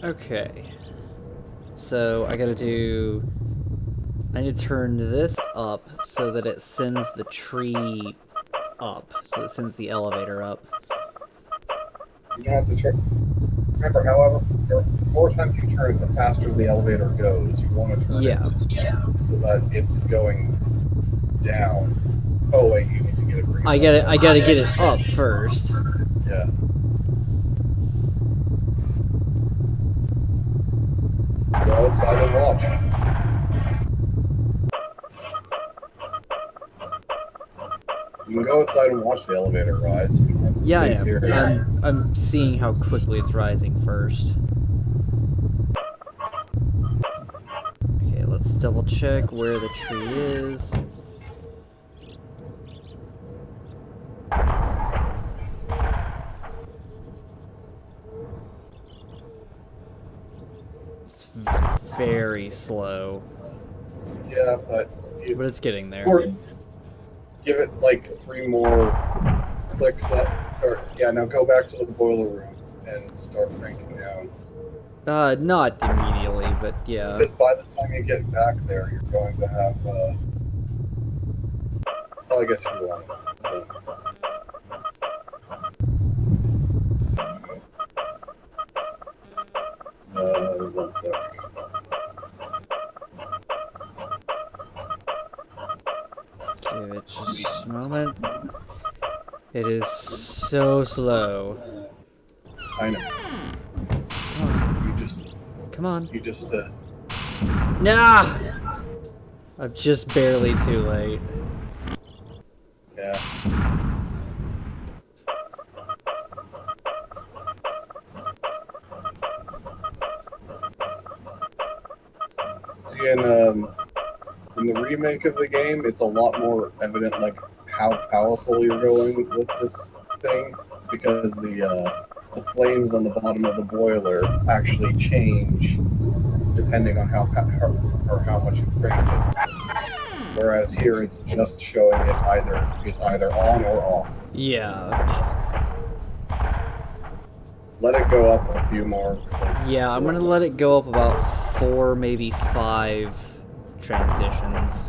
Okay. So I need to turn this up so that it sends the tree up. So it sends the elevator up. You have to turn. Remember, however, the more times you turn it, the faster the elevator goes. You want to turn it Yeah. so that it's going down. Oh wait, you need to get it bring it back I up. gotta get it up first. Yeah. Go outside and watch. You can go outside and watch the elevator rise. You don't have to Yeah, I stay am. here. I'm seeing how quickly it's rising first. Okay, let's double check where the tree is. It's very slow, Yeah, but but it's getting there. or give it like 3 more clicks up. Or yeah, now go back to the boiler room and start cranking down. Not immediately, but yeah. Because by the time you get back there, you're going to have. Well, I guess you won't. 1 sec. Give it just a moment. It is so slow. I know. Come on. You just. Come on. You just. Nah! I'm just barely too late. Yeah. See, in the remake of the game, it's a lot more evident, like how powerful you're going with this thing, because the flames on the bottom of the boiler actually change depending on or how much you crank it. Whereas here, it's just showing it it's either on or off. Yeah. Let it go up a few more clicks Yeah, I'm before. gonna let it go up about 4, maybe 5 transitions.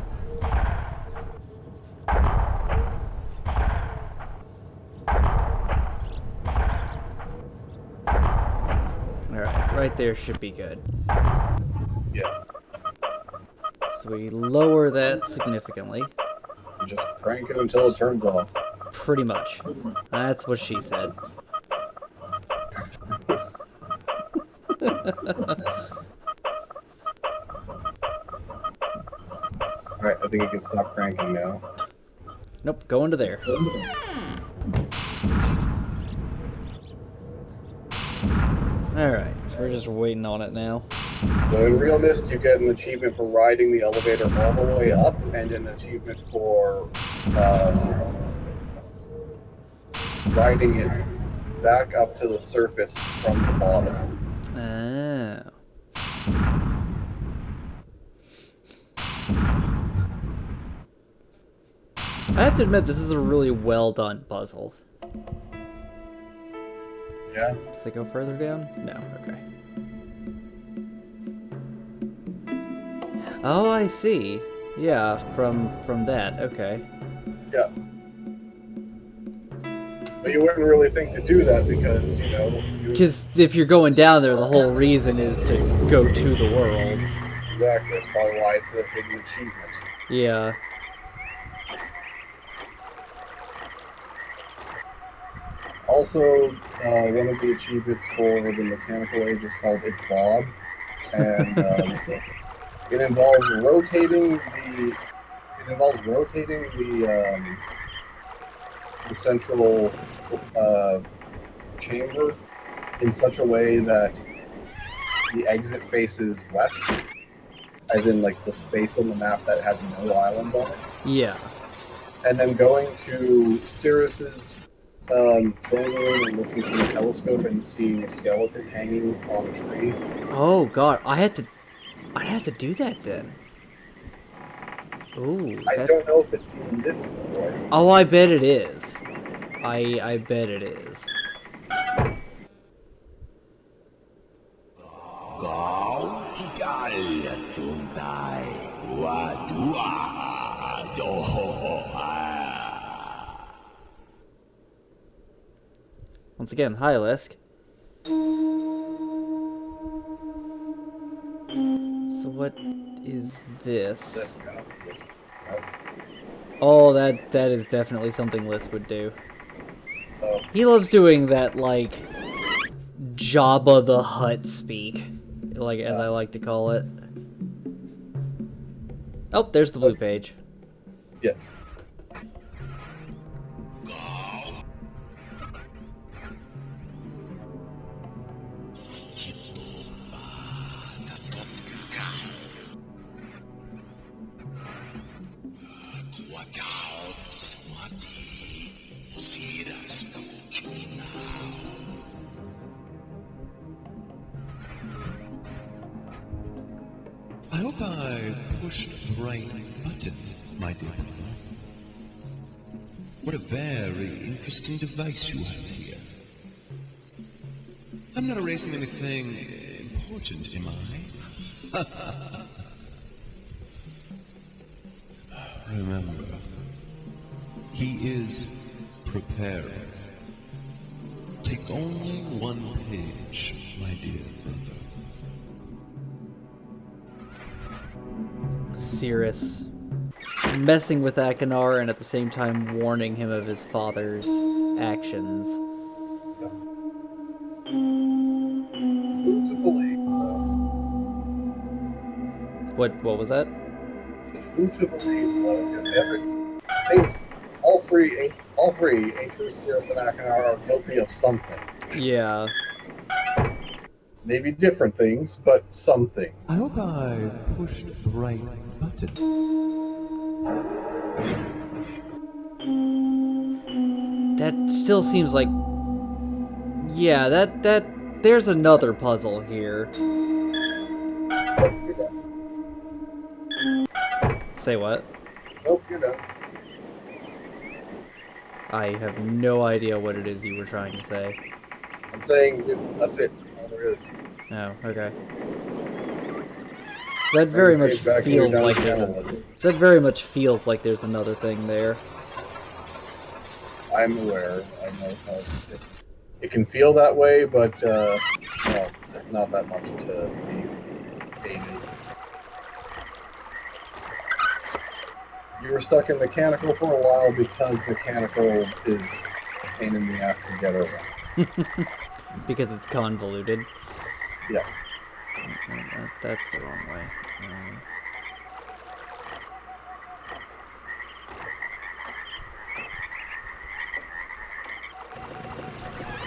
Alright, right there should be good. Yeah. So we lower that significantly. You just crank it until it turns off. Pretty much. That's what she said. Alright, I think you can stop cranking now. Nope, go into there. Alright, so we're just waiting on it now. So in Real Myst, you get an achievement for riding the elevator all the way up, and an achievement for riding it back up to the surface from the bottom. Oh. I have to admit, this is a really well done puzzle. Yeah. Does it go further down? No, okay. Oh, I see. Yeah, from that, okay. Yeah. But you wouldn't really think to do that because, Because if you're going down there, the whole reason is to go to the world. Exactly. That's probably why it's a hidden achievement. Yeah. Also, one of the achievements for the mechanical age is called It's Bob, and it involves rotating the central chamber in such a way that the exit faces west, as in like the space on the map that has no island on it. Yeah. And then going to Cirrus's throne room and looking through the telescope and seeing a skeleton hanging on a tree. Oh god, I had to do that then. Ooh, I that. don't know if it's in this though. Oh, I bet it is. I bet it is. Kau tidak tuntai. Wadua. Once again, hi, Lisk. So what is this? This kind of this, right? Oh, that is definitely something Lisk would do. Oh, He loves doing that, like, Jabba the Hutt speak, like, as I like to call it. Oh, there's the blue page. yes. I hope I pushed the right button, my dear brother. What a very interesting device you have here. I'm not erasing anything important, am I? Remember, he is preparing. Take only one page, my dear brother. Cirrus messing with Akanar and at the same time warning him of his father's actions. Who to believe? What was that? Who to believe though? Because it seems all three, Ancient, Cirrus, and Akanar are guilty of something. Yeah. Maybe different things, but some things. I hope I pushed the right button. That still seems like... Yeah, that there's another puzzle here. Nope, you're done. Say what? Nope, you're done. I have no idea what it is you were trying to say. I'm saying that's it. That's all there is. Oh, okay. That very much Page back when you're feels done like with there's channel a... with it. That very much feels like there's another thing there. I'm aware. I know how it can feel that way, but well, it's not that much to these pages. You were stuck in mechanical for a while because mechanical is a pain in the ass to get around. Because it's convoluted. Yes. That's the wrong way.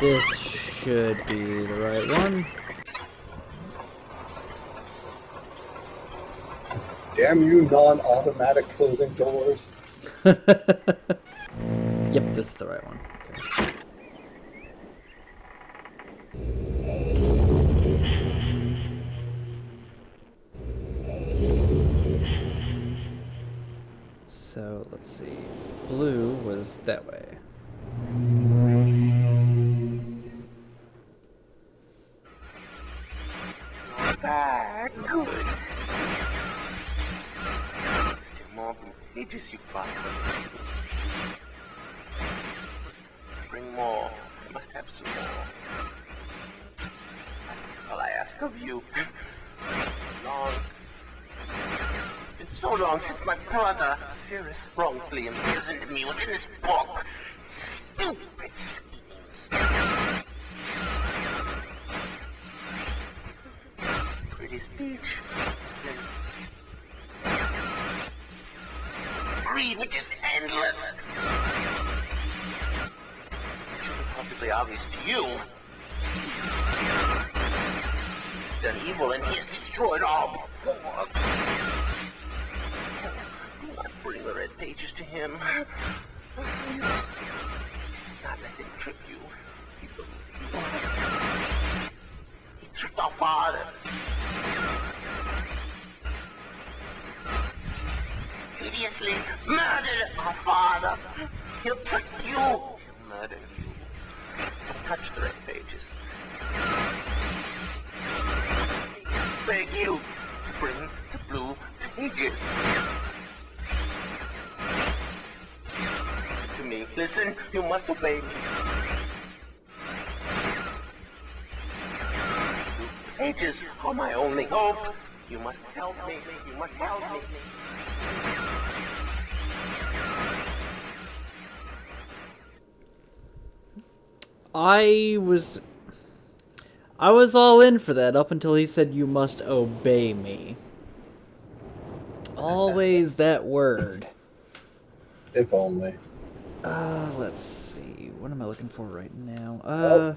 This should be the right one. Damn you, non-automatic closing doors. Yep, this is the right one. Okay. So, let's see. Blue was that way. Good. Still more pages you bastard. Bring more. I must have some more. That's all I ask of you. Long. It's so long since my brother, Cirrus, wrongfully imprisoned me within this book. Stupid schemes. Pretty speech. Greed, which is endless. It should be perfectly obvious to you. He's done evil and he has destroyed all before. Do not bring the red pages to him. Not let him trick you. He believed you. He tricked our father. Hideously murdered our father. He'll trick you. He'll murder you. Don't touch the red pages. listen. You must obey me. Pages are my only hope. You must help me. You must help me. I was all in for that up until he said you must obey me. Always that word. If only. Let's see. What am I looking for right now?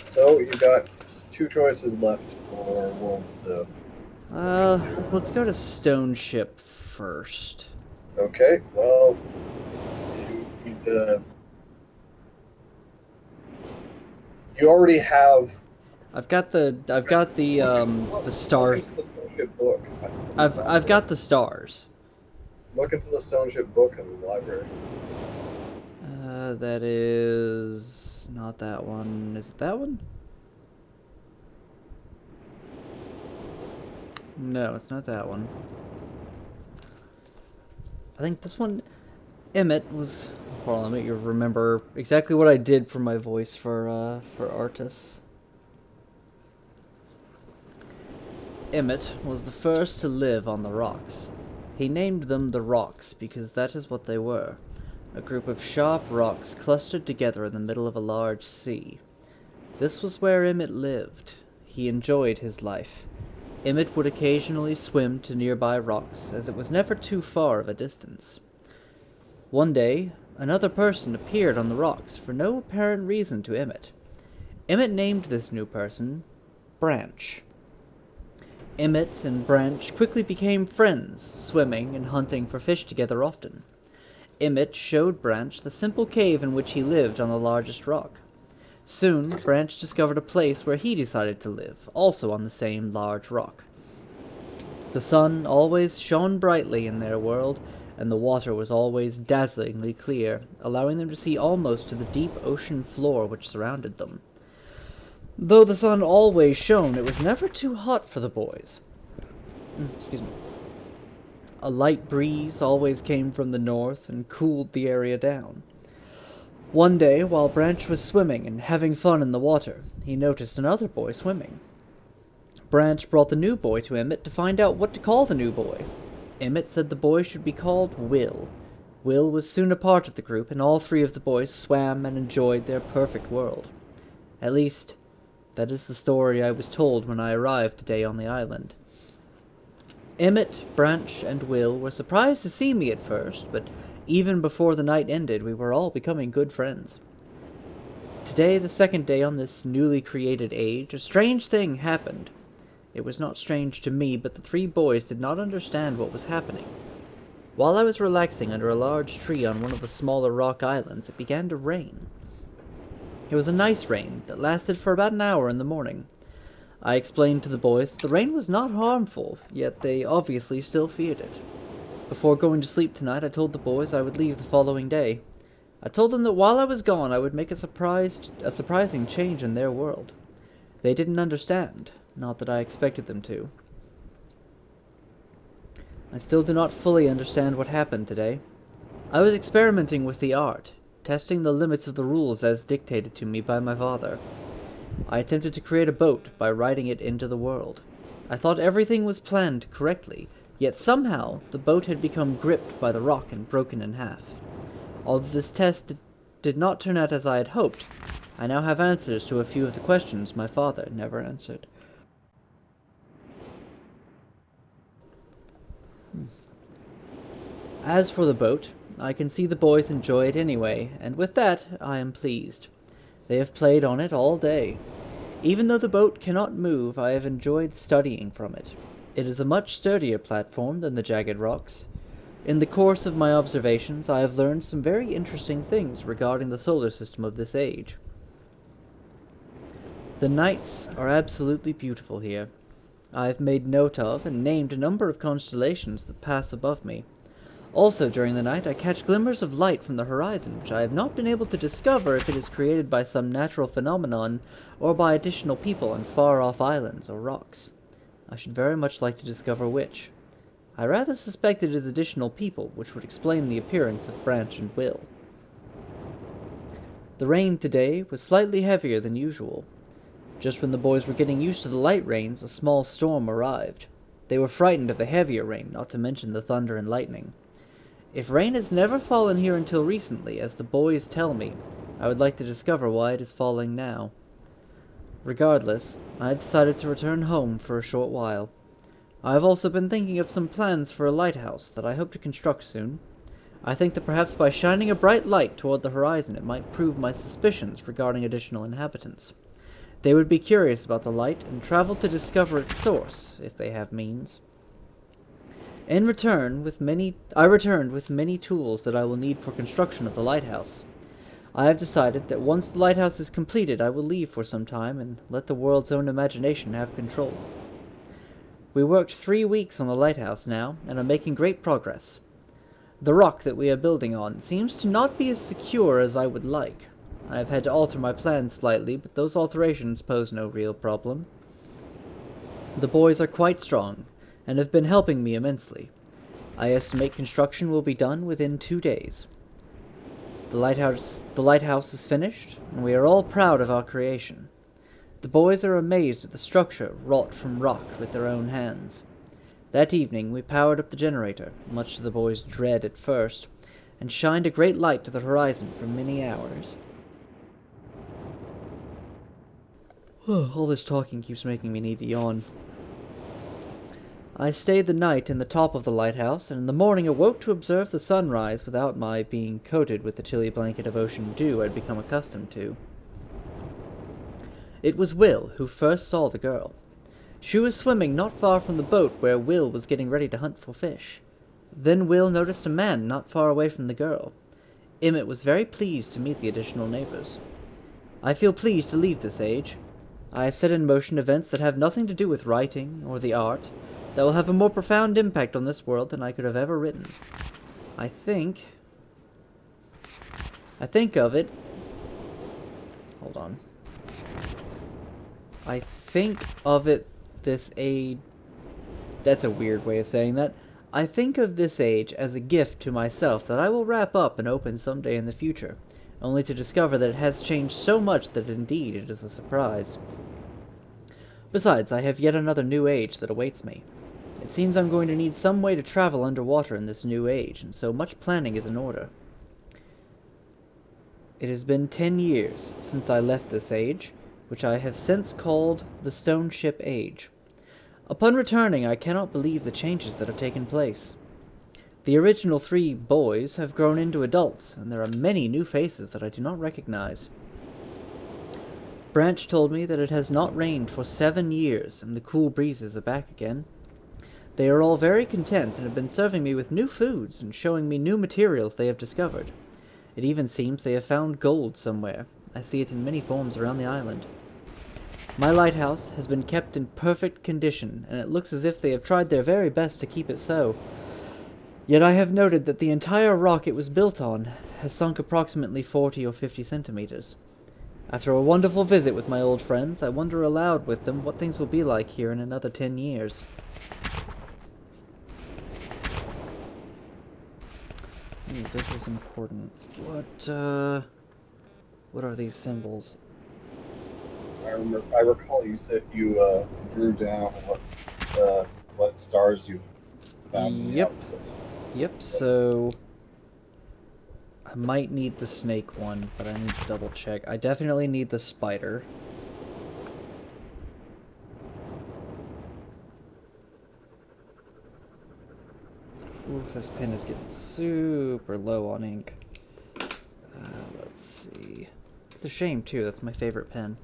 So you got 2 choices left for worlds to. Let's go to Stone Ship first. Okay, well, you need to. You already have. I've got the star. Look into the Stone Ship book. I've got the stars. Look into the Stone Ship book in the library. That is not that one. Is it that one? No, it's not that one. I think this one, Emmett was. Hold on, let me remember exactly what I did for my voice for Artis. Emmett was the first to live on the rocks. He named them the rocks because that is what they were. A group of sharp rocks clustered together in the middle of a large sea. This was where Emmett lived. He enjoyed his life. Emmett would occasionally swim to nearby rocks, as it was never too far of a distance. One day, another person appeared on the rocks for no apparent reason to Emmett. Emmett named this new person Branch. Emmett and Branch quickly became friends, swimming and hunting for fish together often. Emmett showed Branch the simple cave in which he lived on the largest rock. Soon, Branch discovered a place where he decided to live, also on the same large rock. The sun always shone brightly in their world, and the water was always dazzlingly clear, allowing them to see almost to the deep ocean floor which surrounded them. Though the sun always shone, it was never too hot for the boys. Excuse me. A light breeze always came from the north and cooled the area down. One day, while Branch was swimming and having fun in the water, he noticed another boy swimming. Branch brought the new boy to Emmett to find out what to call the new boy. Emmett said the boy should be called Will. Will was soon a part of the group, and all 3 of the boys swam and enjoyed their perfect world. At least, that is the story I was told when I arrived today on the island. Emmett, Branch, and Will were surprised to see me at first, but even before the night ended, we were all becoming good friends. Today, the second day on this newly created age, a strange thing happened. It was not strange to me, but the 3 boys did not understand what was happening. While I was relaxing under a large tree on one of the smaller rock islands, it began to rain. It was a nice rain that lasted for about an hour in the morning. I explained to the boys that the rain was not harmful, yet they obviously still feared it. Before going to sleep tonight, I told the boys I would leave the following day. I told them that while I was gone, I would make a surprising change in their world. They didn't understand, not that I expected them to. I still do not fully understand what happened today. I was experimenting with the art, testing the limits of the rules as dictated to me by my father. I attempted to create a boat by writing it into the world. I thought everything was planned correctly, yet somehow the boat had become gripped by the rock and broken in half. Although this test did not turn out as I had hoped, I now have answers to a few of the questions my father never answered. As for the boat, I can see the boys enjoy it anyway, and with that I am pleased. They have played on it all day. Even though the boat cannot move, I have enjoyed studying from it. It is a much sturdier platform than the jagged rocks. In the course of my observations, I have learned some very interesting things regarding the solar system of this age. The nights are absolutely beautiful here. I have made note of and named a number of constellations that pass above me. Also, during the night, I catch glimmers of light from the horizon, which I have not been able to discover if it is created by some natural phenomenon or by additional people on far-off islands or rocks. I should very much like to discover which. I rather suspect it is additional people, which would explain the appearance of Branch and Will. The rain today was slightly heavier than usual. Just when the boys were getting used to the light rains, a small storm arrived. They were frightened of the heavier rain, not to mention the thunder and lightning. If rain has never fallen here until recently, as the boys tell me, I would like to discover why it is falling now. Regardless, I decided to return home for a short while. I have also been thinking of some plans for a lighthouse that I hope to construct soon. I think that perhaps by shining a bright light toward the horizon it might prove my suspicions regarding additional inhabitants. They would be curious about the light and travel to discover its source, if they have means. I returned with many tools that I will need for construction of the lighthouse. I have decided that once the lighthouse is completed, I will leave for some time and let the world's own imagination have control. We worked 3 weeks on the lighthouse now, and are making great progress. The rock that we are building on seems to not be as secure as I would like. I have had to alter my plans slightly, but those alterations pose no real problem. The boys are quite strong, and have been helping me immensely. I estimate construction will be done within 2 days. The lighthouse is finished, and we are all proud of our creation. The boys are amazed at the structure wrought from rock with their own hands. That evening we powered up the generator, much to the boys' dread at first, and shined a great light to the horizon for many hours. All this talking keeps making me need to yawn. I stayed the night in the top of the lighthouse, and in the morning awoke to observe the sunrise without my being coated with the chilly blanket of ocean dew I'd become accustomed to. It was Will who first saw the girl. She was swimming not far from the boat where Will was getting ready to hunt for fish. Then Will noticed a man not far away from the girl. Emmett was very pleased to meet the additional neighbors. I feel pleased to leave this age. I have set in motion events that have nothing to do with writing or the art, that will have a more profound impact on this world than I could have ever written. I think of it... Hold on. I think of it this age... That's a weird way of saying that. I think of this age as a gift to myself that I will wrap up and open someday in the future, only to discover that it has changed so much that indeed it is a surprise. Besides, I have yet another new age that awaits me. It seems I'm going to need some way to travel underwater in this new age, and so much planning is in order. It has been 10 years since I left this age, which I have since called the Stone Ship Age. Upon returning, I cannot believe the changes that have taken place. The original 3 boys have grown into adults, and there are many new faces that I do not recognize. Branch told me that it has not rained for 7 years, and the cool breezes are back again. They are all very content and have been serving me with new foods and showing me new materials they have discovered. It even seems they have found gold somewhere. I see it in many forms around the island. My lighthouse has been kept in perfect condition, and it looks as if they have tried their very best to keep it so. Yet I have noted that the entire rock it was built on has sunk approximately 40 or 50 centimeters. After a wonderful visit with my old friends, I wonder aloud with them what things will be like here in another 10 years. Ooh, this is important. What are these symbols? I recall you said you drew down what stars you've found. Yep, so I might need the snake one, but I need to double check. I definitely need the spider. Ooh, this pen is getting super low on ink. Let's see. It's a shame, too. That's my favorite pen.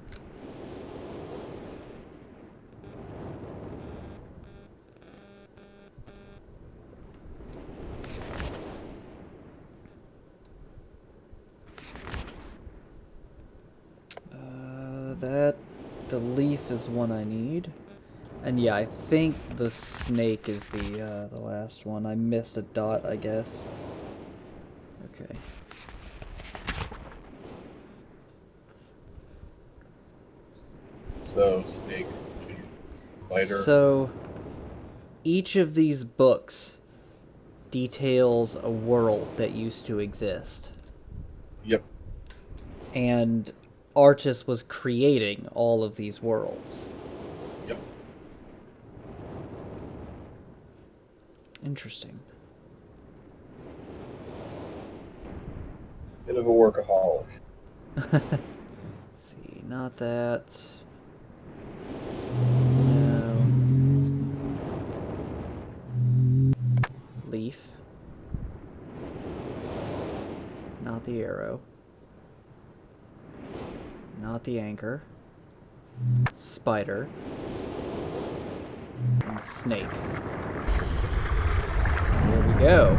The leaf is one I need. And yeah, I think the snake is the last one. I missed a dot, I guess. Okay. So, snake, spider. So, each of these books details a world that used to exist. Yep. And Artis was creating all of these worlds. Yep. Interesting. Bit of a workaholic. Let's see, not that. No. Leaf. Not the arrow. Not the anchor. Spider. And snake. Here we go.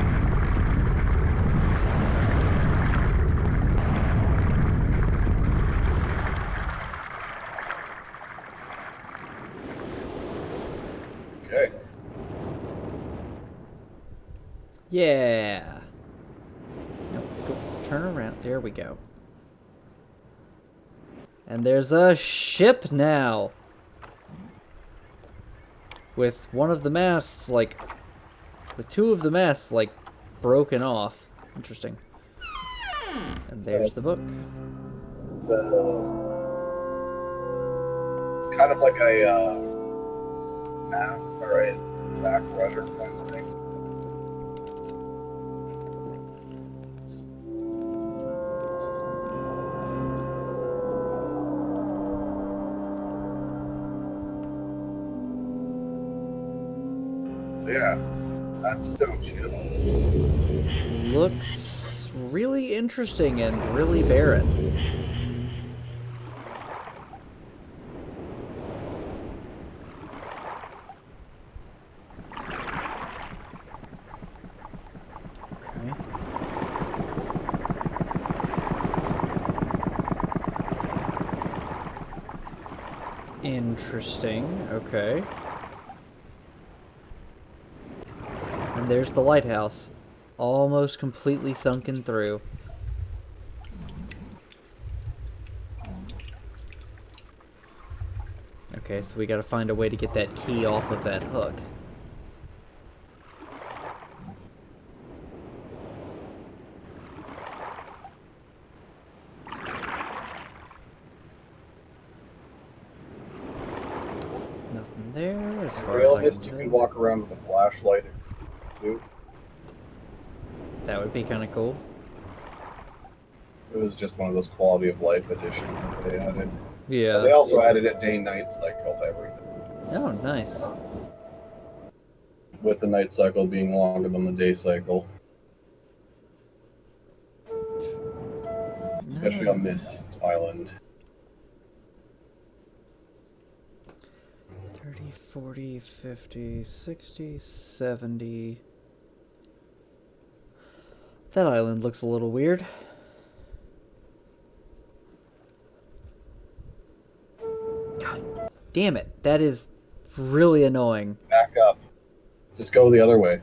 Okay. Yeah. No, go turn around. There we go. And there's a ship now. With one of the masts, like... With two of the masts, like, broken off. Interesting. And there's the book. It's kind of like a math or a back rudder kind of thing. So yeah, that's stone ship. Looks really interesting and really barren. Okay. Interesting. Okay. And there's the lighthouse. Almost completely sunken through. Okay, so we gotta find a way to get that key off of that hook. Nothing there as far as I Realist, you can can tell. walk around with a flashlight too. That would be kind of cool. It was just one of those quality of life additions that they added. Yeah. They also added a day-night cycle to everything, Oh, nice. with the night cycle being longer than the day cycle, especially on Myst Island. 30, 40, 50, 60, 70. That island looks a little weird. God damn it. That is really annoying. Back up. Just go the other way.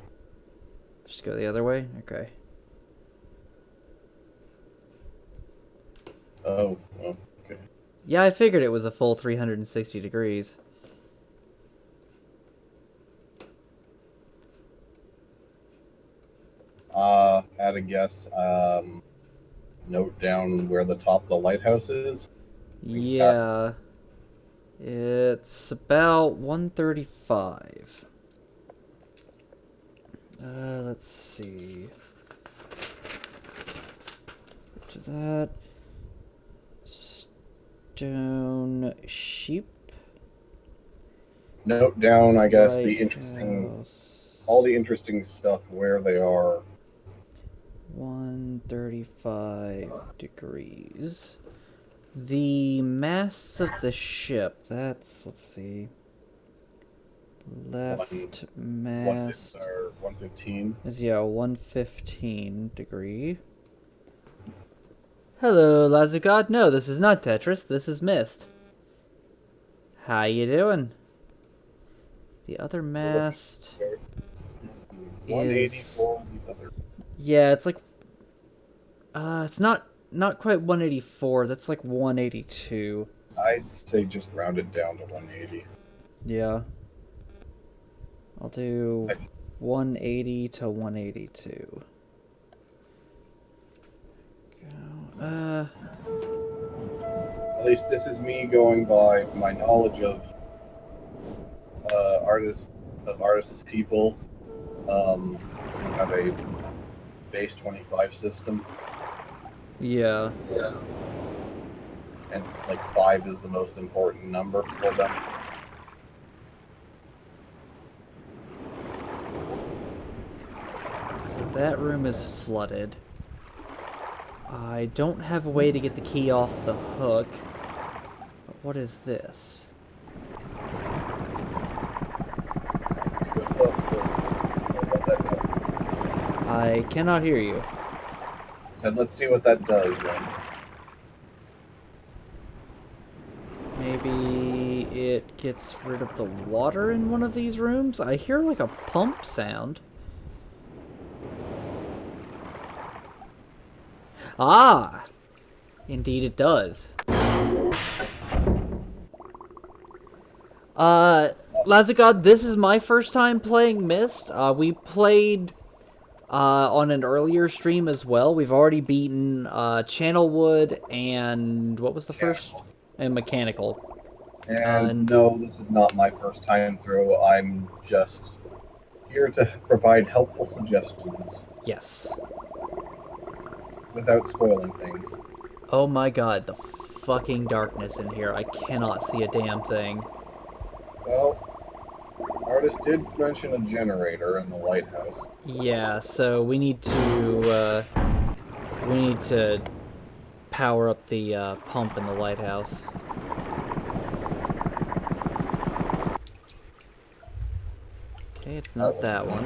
Just go the other way? Okay. Oh, well, okay. Yeah, I figured it was a full 360 degrees. Had a guess. Note down where the top of the lighthouse is. Yeah. It's about 135. Let's see. To that. Stone sheep. Note down, I guess, the interesting, Lighthouse. all the interesting stuff where they are. 135 degrees. The masts of the ship, that's, let's see. Left mast 115. is, yeah, 115 degree. Hello, Lazugod. No, this is not Tetris. This is Myst. How you doing? The other mast 184 the other. yeah, it's like it's not quite 184. That's like 182. I'd say just round it down to 180. Yeah. I'll do 180 to 182. Go. At least this is me going by my knowledge of Artis's people. Have a base 25 system. Yeah. And like 5 is the most important number for them. So that room is flooded. I don't have a way to get the key off the hook. But what is this? What's up? What that does. I cannot hear you. Said, let's see what that does then. Maybe it gets rid of the water in one of these rooms? I hear like a pump sound. Ah! Indeed it does. Lazagod, this is my first time playing Myst. We played on an earlier stream as well. We've already beaten Channelwood and what was the first? And Mechanical. And no, this is not my first time through. I'm just here to provide helpful suggestions. Yes. Without spoiling things. Oh my god, the fucking darkness in here. I cannot see a damn thing. Well, Artist did mention a generator in the lighthouse. Yeah, so we need to power up the pump in the lighthouse. Okay, it's not that one.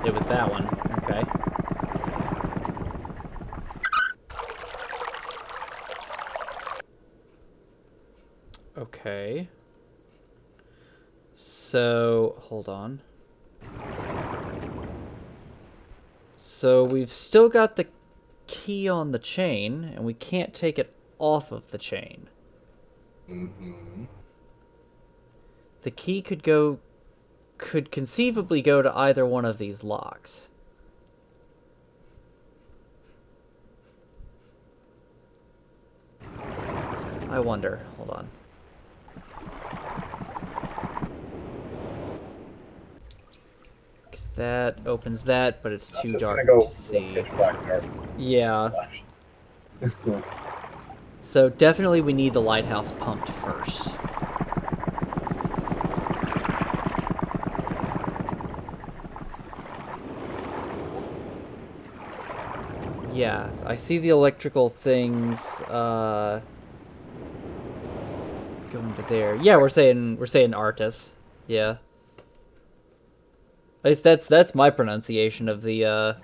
It was that one. Okay. Okay. So, hold on. So we've still got the key on the chain, and we can't take it off of the chain. Mm-hmm. The key could conceivably go to either one of these locks. I wonder. Hold on. Because that opens that, but it's too dark to see. Yeah. So definitely we need the lighthouse pumped first. Yeah, I see the electrical things going to there. Yeah, we're saying Artis. Yeah. At least that's my pronunciation of the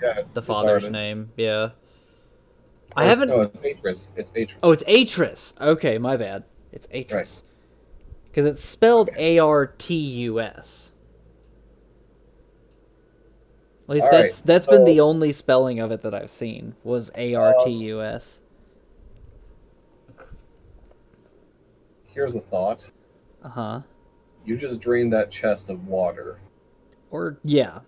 father's name. Yeah. I haven't. No, it's Atris. It's Atris. Oh, it's Atris. Okay, my bad. It's Atris. Because it's spelled Artus. At least that's been the only spelling of it that I've seen was Artus. Here's a thought. Uh-huh. You just drained that chest of water. Or yeah.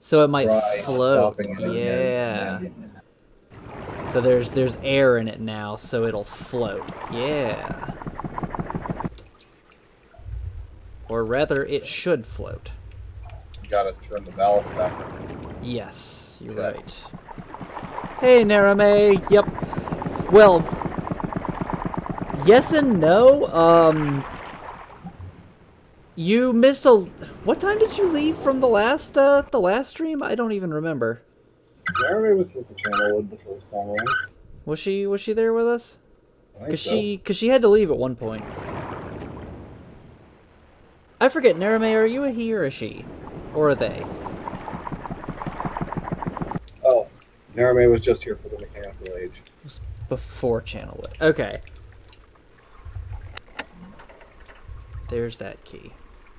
So it might float. Stopping it Yeah. again. So there's air in it now, so it'll float. Yeah. Or rather, it should float. You gotta turn the valve back. Yes, you're right. Hey, Narame. Yep. Well, yes and no. You missed a. What time did you leave from the last stream? I don't even remember. Jeremy was with the channel the first time around. Was she there with us? Cause she had to leave at one point. I forget, Narame, are you a he or a she? Or a they? Oh, Narame was just here for the mechanical age. It was before Channelwood. Okay. There's that key,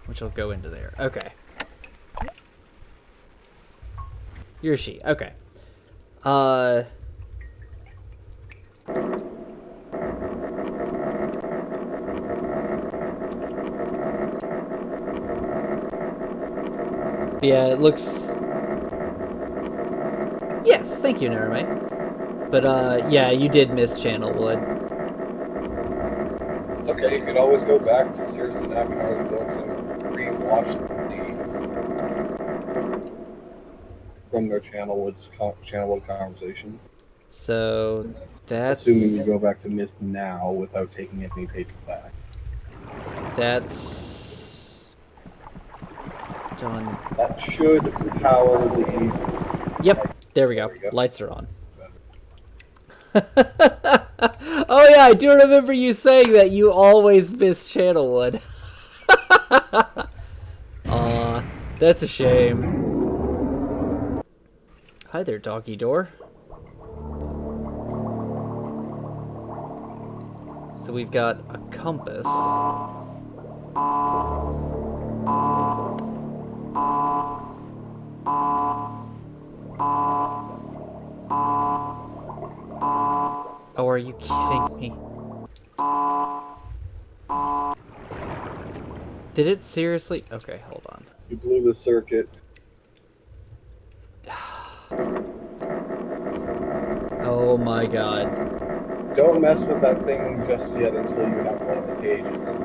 which will go into there. Okay. You're a she. Okay. But yeah, it looks... Yes, thank you, Narume. But, yeah, you did miss Channelwood. It's okay. You could always go back to Circe and Akinar's books and re-watch the scenes from their Channelwood conversations. So, that's... Assuming you go back to Myst now without taking any pages back. That's... done. That should power the... Yep, there we go. There we go. Lights are on. Oh yeah, I do remember you saying that you always miss Channelwood. Aw, that's a shame. Hi there, doggy door. So we've got a compass. Oh, are you kidding me? Did it seriously? Okay, hold on. You blew the circuit. Oh my god. Don't mess with that thing just yet until you have one of the pages.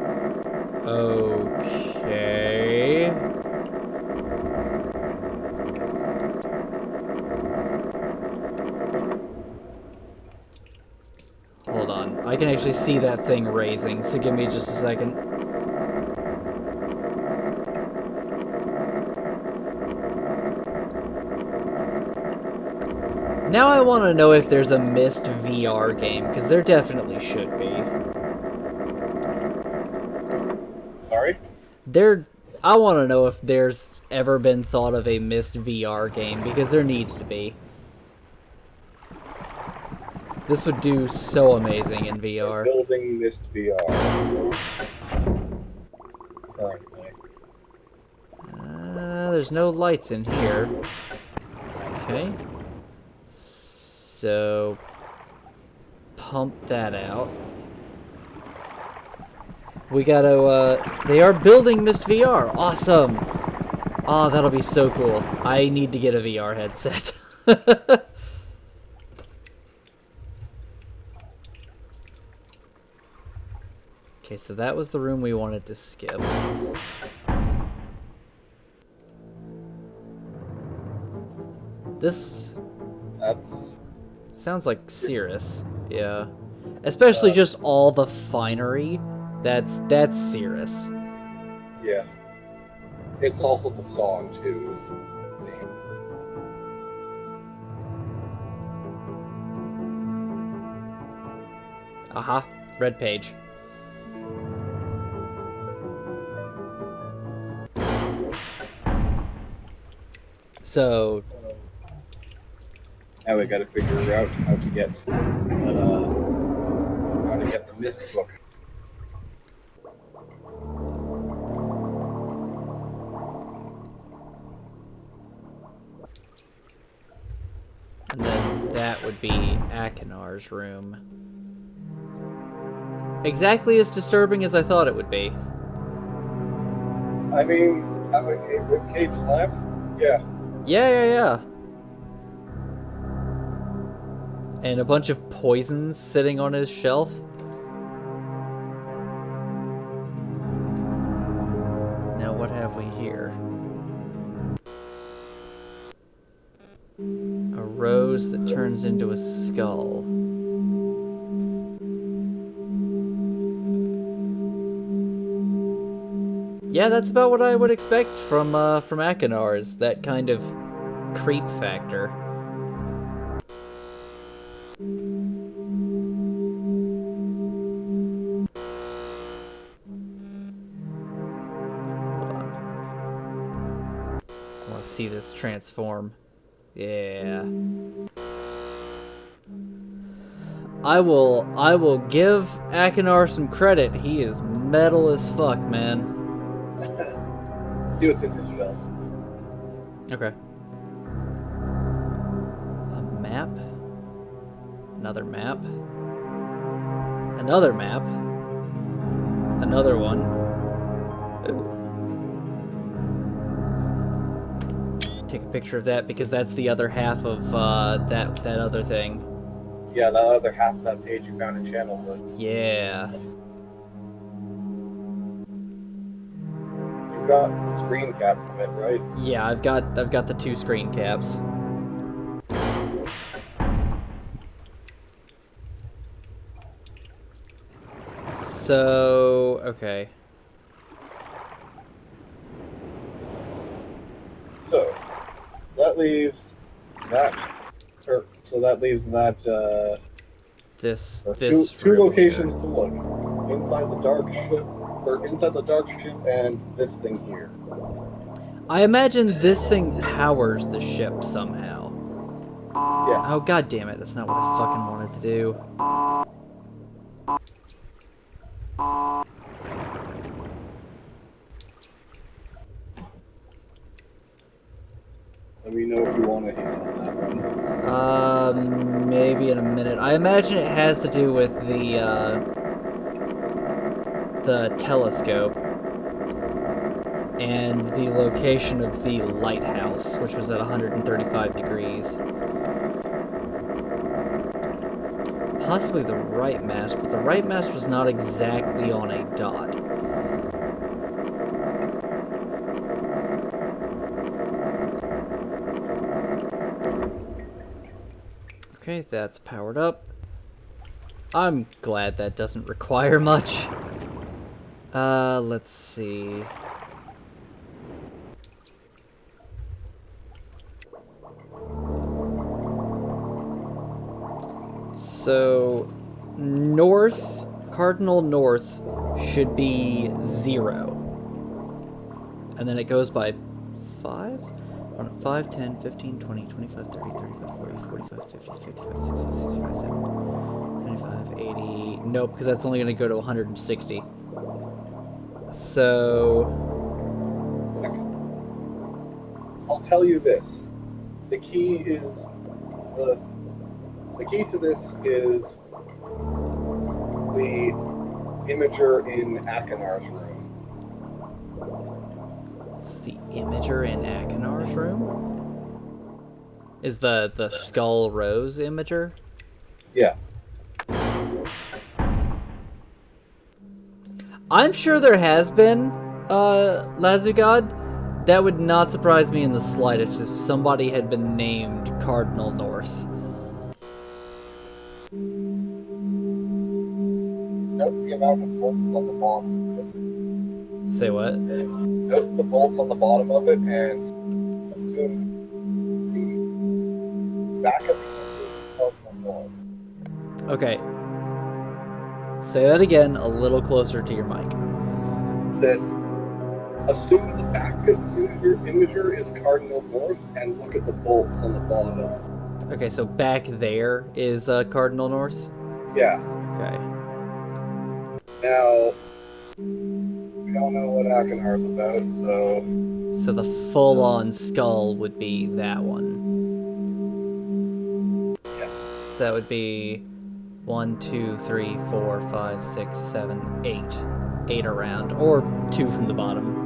Okay. Hold on. I can actually see that thing raising, so give me just a second. Now I want to know if there's a Myst VR game, because there definitely should be. Sorry? I want to know if there's ever been thought of a Myst VR game, because there needs to be. This would do so amazing in VR. Building Myst VR. Currently. There's no lights in here. Okay. So... pump that out. We gotta, they are building Myst VR! Awesome! Oh, that'll be so cool. I need to get a VR headset. Okay, so that was the room we wanted to skip. This That's... sounds like Cirrus. Yeah. Especially just all the finery. That's Cirrus. yeah. It's also the song, too. It's name. Aha. Red page. So, Now we gotta figure out how to get the Myst book. and then that would be Akinar's room. Exactly as disturbing as I thought it would be. I mean, having a ribcage lamp? Yeah. Yeah. And a bunch of poisons sitting on his shelf. Now what have we here? A rose that turns into a skull. Yeah, that's about what I would expect from Akinar's, that kind of creep factor. Hold on. I want to see this transform. Yeah. I will give Akinar some credit. He is metal as fuck, man. See what's in his shelves. Okay. A map. Another map. Another map. Another one. Ooh. picture of that because that's the other half of that other thing. Yeah, that other half of that page you found in channel book. Yeah. You got the screen cap from it, right? Yeah, I've got the 2 screen caps. So, okay. So that leaves that. So that leaves that. This two room locations here. to look: inside the dark ship, or inside the dark ship, and this thing here. I imagine this thing powers the ship somehow. Yeah. Oh, god damn it, that's not what I fucking wanted to do. Let me know if you want to hit on that one. Maybe in a minute. I imagine it has to do with the telescope and the location of the lighthouse, which was at 135 degrees. Possibly the right mast, but the right mast was not exactly on a dot. Okay, that's powered up. I'm glad that doesn't require much. Let's see. So, north, cardinal north, should be 0. And then it goes by 5s? 5, 10, 15, 20, 25, 30, 35, 40, 45, 50, 55, 60, 65, 70, 75, 80... Nope, because that's only going to go to 160. So... I'll tell you this: the key is the key to this is the imager in Akinar's room. It's the imager in Akinar's room? Is the Skull Rose imager? Yeah. I'm sure there has been, Lazugod. That would not surprise me in the slightest if somebody had been named Cardinal North. Note the amount of bolts on the bottom of it. Say what? Note the bolts on the bottom of it and assume the back of the Cardinal North. Okay. Say that again, a little closer to your mic. Said, assume the back of the imager is Cardinal North and look at the bolts on the bottom. Okay, so back there is Cardinal North? Yeah. Okay. Now, we don't know what Akinar's about, so... So the full-on skull would be that one. Yes. So that would be 1, 2, 3, 4, 5, 6, 7, 8. 8 around, or 2 from the bottom.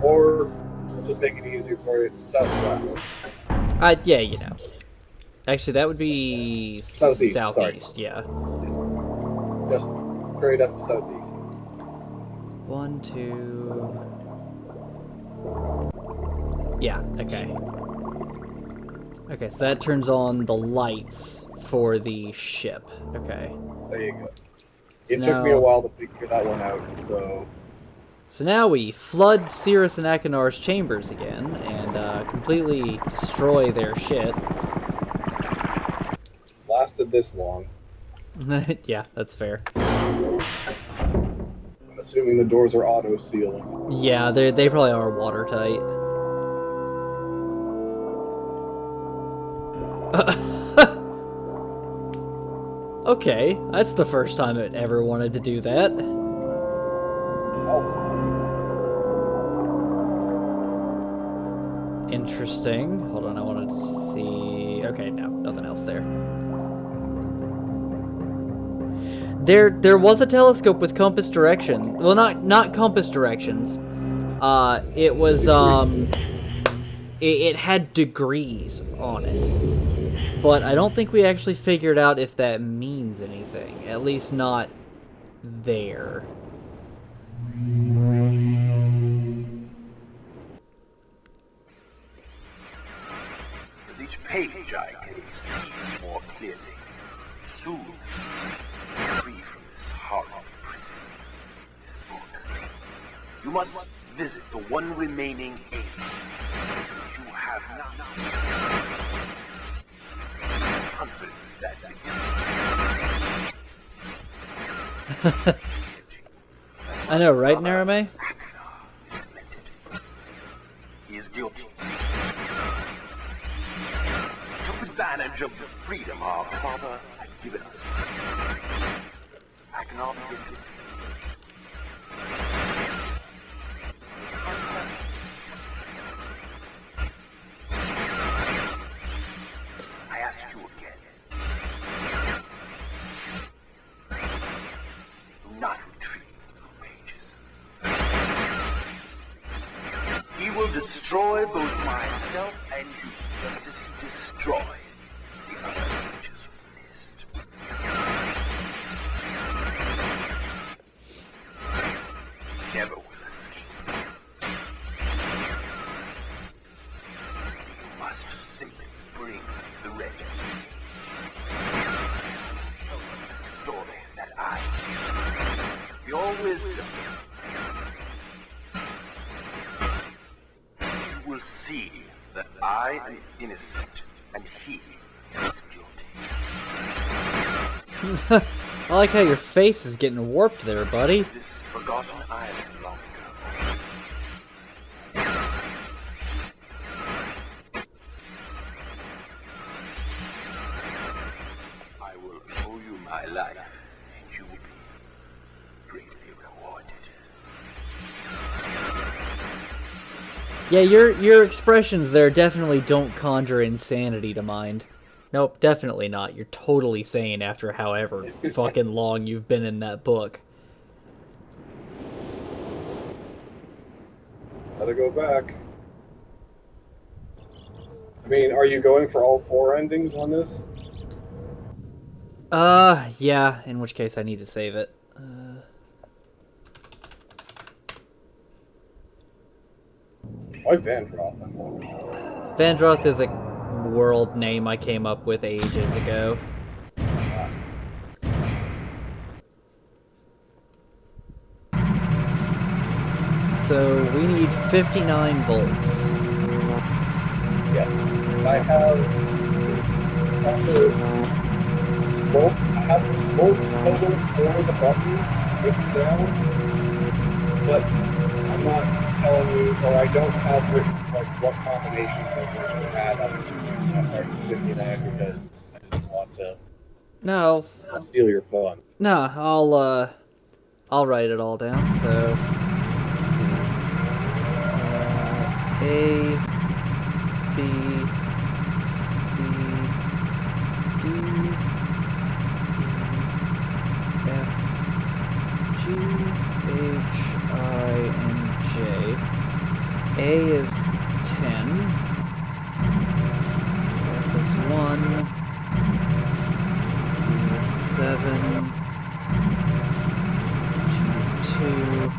Or, we'll just make it easier for you, southwest. Yeah, you know. Actually, that would be Southeast, southeast, yeah. Just straight up southeast. 1, 2... Yeah, okay. Okay, so that turns on the lights for the ship. Okay. There you go. So It took me a while to figure that one out, so... So now we flood Cirrus and Akinar's chambers again, and completely destroy their shit. Lasted this long. Yeah, that's fair. I'm assuming the doors are auto-sealing. Yeah, they probably are watertight. Okay, that's the first time it ever wanted to do that. Oh. Interesting. Hold on, I wanted to see... Okay, no, nothing else there. There was a telescope with compass direction. Well, not compass directions. It was, it had degrees on it. But I don't think we actually figured out if that means anything. At least not there. With each page I can see more clearly. Soon, free from this horrible prison, this book. You must visit the one remaining age. You have not. Comfort that I know, right, Narame? he is guilty. Took advantage of the freedom our father had given us. I cannot be guilty. I ask you again. Do not retreat through pages. He will destroy both myself and you, just as he destroyed the other pages of Myst. Never will escape. You must simply bring the red. The story that I, your wisdom, you will see that I am innocent and he is guilty. I like how your face is getting warped there, buddy. This forgotten island long ago. I will owe you my life, and you will be greatly rewarded. Yeah, your expressions there definitely don't conjure insanity to mind. Nope, definitely not. You're totally sane after however fucking long you've been in that book. Gotta go back. I mean, are you going for all 4 endings on this? Yeah, in which case I need to save it. Why Vandroth? I'm wondering. Vandroth is a world name I came up with ages ago. So we need 59 volts. Yes. And I have both totals for the buttons written down, but I'm not telling you, or I don't have written like what combinations of which would add up to 59 because I didn't want to No, steal your fun. no, I'll write it all down. So let's see. A, B, C, D, E, F, G, H, I, and J. A is 10. F is 1. B is 7. G is 2.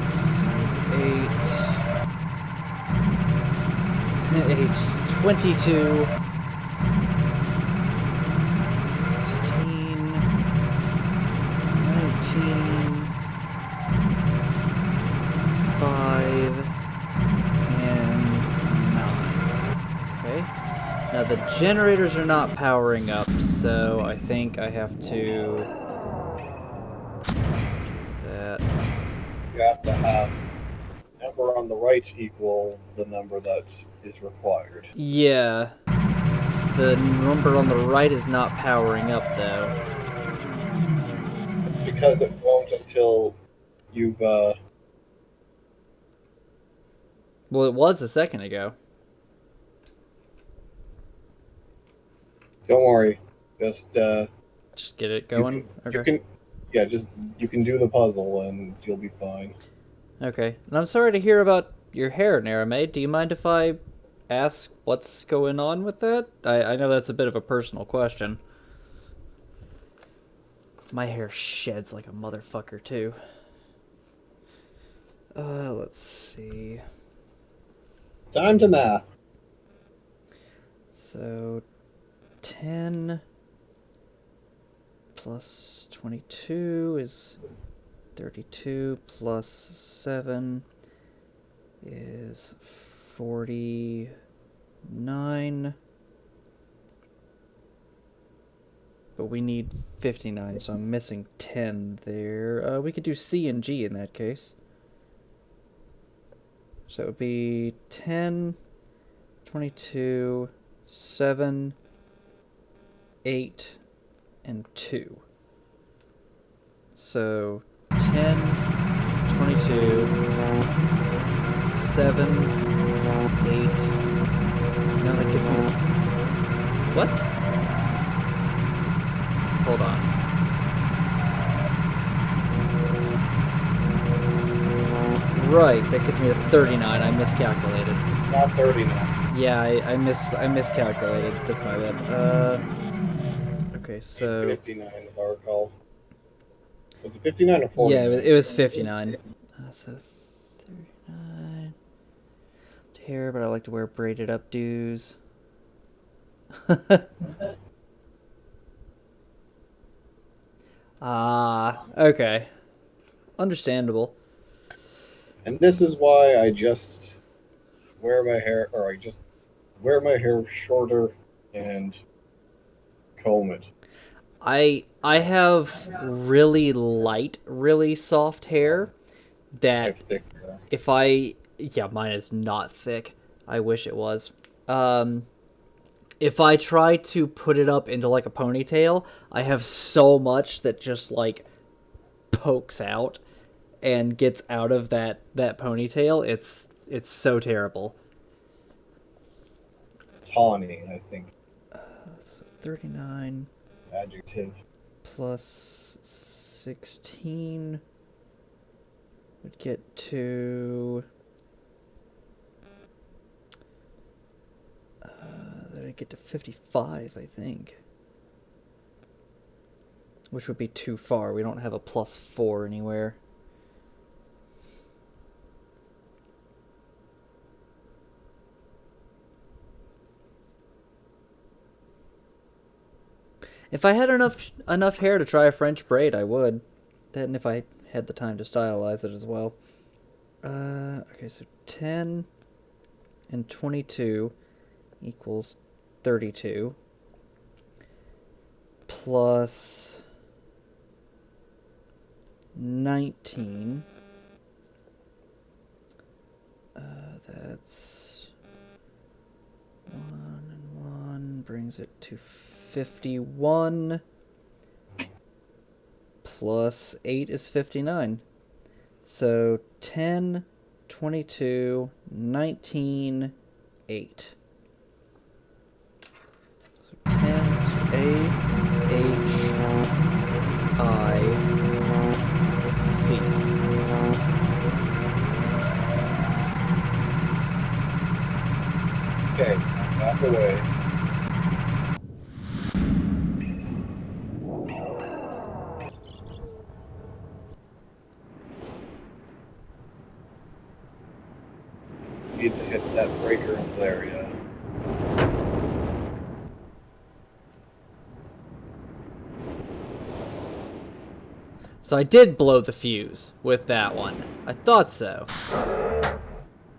C is 8. H is 22. 16. 19. 5. And 9. Okay. Now the generators are not powering up, so I think I have to do that. You have to have number on the right equal the number that is required. Yeah. The number on the right is not powering up, though. It's because it won't until you've Well, it was a second ago. don't worry. Just Just get it going? you can do the puzzle and you'll be fine. Okay. And I'm sorry to hear about your hair, Narame. Do you mind if I ask what's going on with that? I know that's a bit of a personal question. My hair sheds like a motherfucker, too. Let's see. Time to math. So, 10 plus 22 is 32, plus 7 is 49. But we need 59, so I'm missing 10 there. We could do C and G in that case. So it would be 10, 22, 7, 8, and 2. So 10, 22, 7, 8. No, that gets me... What? Hold on. Right, that gets me to 39. I miscalculated. It's not 39. Yeah, I miscalculated. That's my bad. Okay, so 59, if I recall. Was it 59 or 40? yeah, it was 59. So 39. Hair, but I like to wear braided updos. Ah, okay. Understandable. And this is why I just wear my hair shorter and comb it. I have really light, really soft hair I that have thick hair. if yeah, mine is not thick. I wish it was. If I try to put it up into like a ponytail, I have so much that just like pokes out and gets out of that ponytail. It's so terrible. Tawny, I think. So 39 Adjective. plus 16 would get to... then I'd get to 55, I think. Which would be too far. We don't have a plus 4 anywhere. If I had enough hair to try a French braid, I would. Then if I had the time to stylize it as well. Okay, so 10 and 22 equals 32. Plus 19. That's 1 and 1 brings it to 51. Plus 8 is 59. So 10, 22, 19, 8. So 10, so A, H, I, C. Okay, back away. Need to hit that breaker up there, yeah. So I did blow the fuse with that one. I thought so.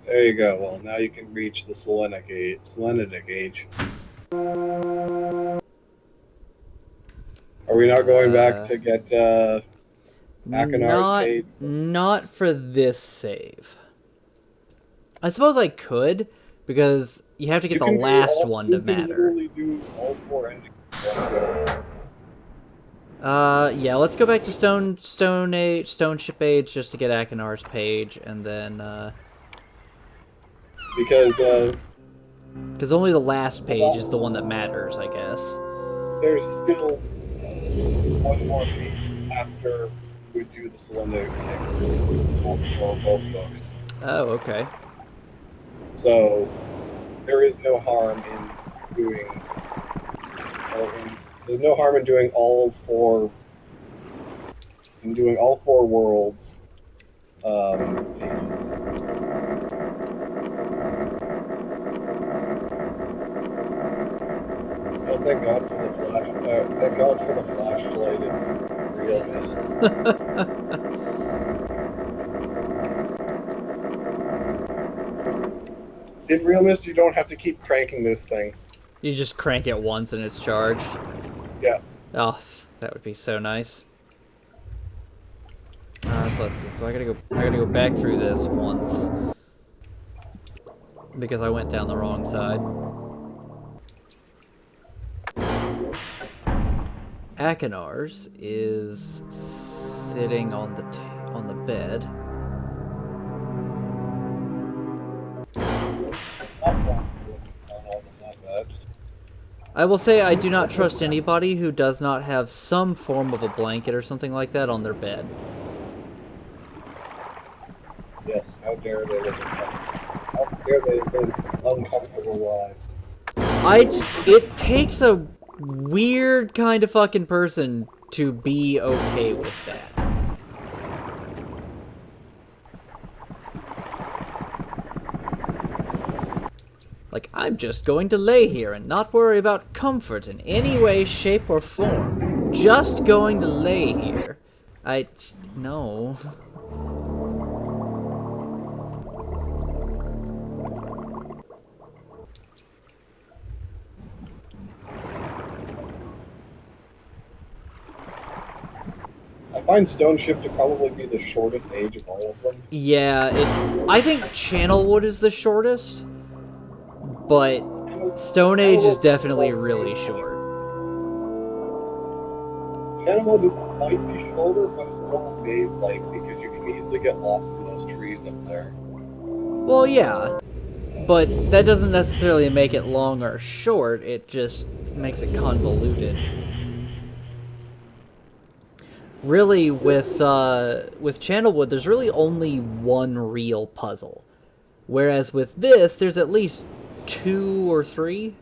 There you go. Well, now you can reach the selenitic age. Are we not going back to get Akinar's page? Not for this save. I suppose I could, because you have to get the last one to matter. You can literally do all 4 endings in one go. Yeah, let's go back to Stone Ship Age just to get Akinar's page, and then, because only the last page is the one that matters, I guess. There's still one more page after we do the selenitic for both books. Oh, okay. So there is no harm in doing. There's no harm in doing all four. In doing all four worlds. Pages. Oh, thank God for the flash. Thank God for the flashlight and real Myst. In real Myst, you don't have to keep cranking this thing. You just crank it once and it's charged. Yeah. Oh, that would be so nice. So I gotta go back through this once because I went down the wrong side. Akinar's is sitting on the bed. Not bad. I will say I do not trust anybody who does not have some form of a blanket or something like that on their bed. Yes, how dare they live uncomfortable lives. It takes a weird kind of fucking person to be okay with that. Like, I'm just going to lay here and not worry about comfort in any way, shape, or form. Just going to lay here. No. I find Stone Ship to probably be the shortest age of all of them. Yeah, I think Channelwood is the shortest, but Stone Age is definitely really short. Channelwood might be shorter, but it's more maze-like because you can easily get lost in those trees up there. Well, yeah, but that doesn't necessarily make it long or short, it just makes it convoluted. Really, with Channelwood, there's really only one real puzzle. Whereas with this, there's at least 2 or 3.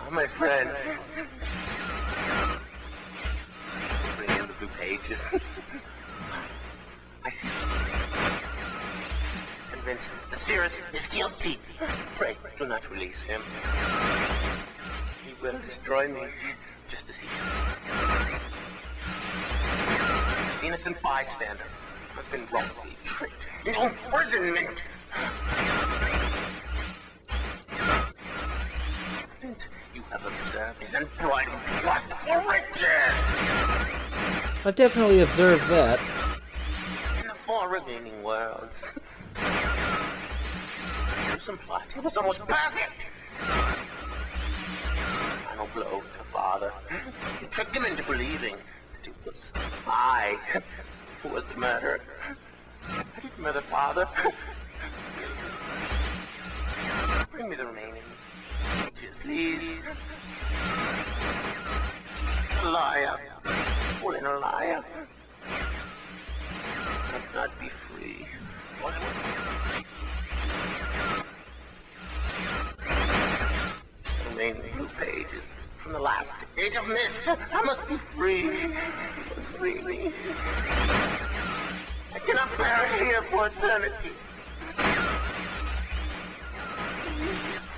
Oh, my friend. Bring in the blue pages. I see. Convinced the Cirrus is guilty. Pray, do not release him. He will destroy me just as he did. Innocent bystander. I've been wrongfully tricked into imprisonment. You have observed his unbridled lust for riches. I've definitely observed that. In the 4 remaining worlds. Some plot. It was almost perfect. Final blow to father. You tricked him into believing that it was I who was the murderer. I didn't murder father. Bring me the remaining. Just please. Liar. Well, in a liar. Must not be free. Remaining blue pages from the last age of Myst. I must be free. You must free me. I cannot bear it here for eternity.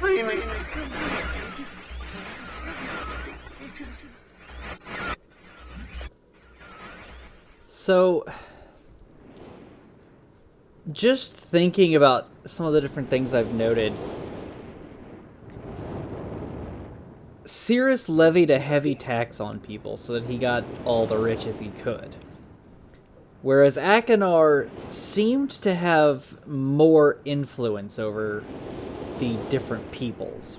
Free me. So, just thinking about some of the different things I've noted, Cirrus levied a heavy tax on people so that he got all the riches he could. Whereas Akinar seemed to have more influence over the different peoples.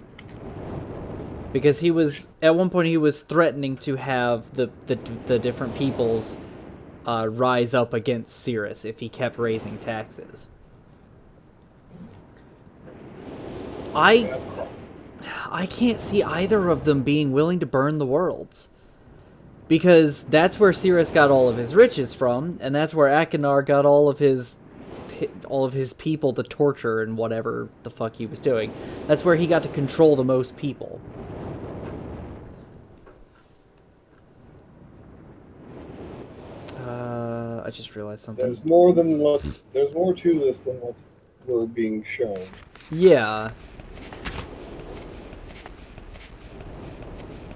Because he was, at one point he was threatening to have the different peoples rise up against Cirrus if he kept raising taxes. I can't see either of them being willing to burn the worlds. Because that's where Cirrus got all of his riches from, and that's where Akinar got all of his people to torture and whatever the fuck he was doing. That's where he got to control the most people. I just realized something. There's more to this than what's we're being shown. Yeah.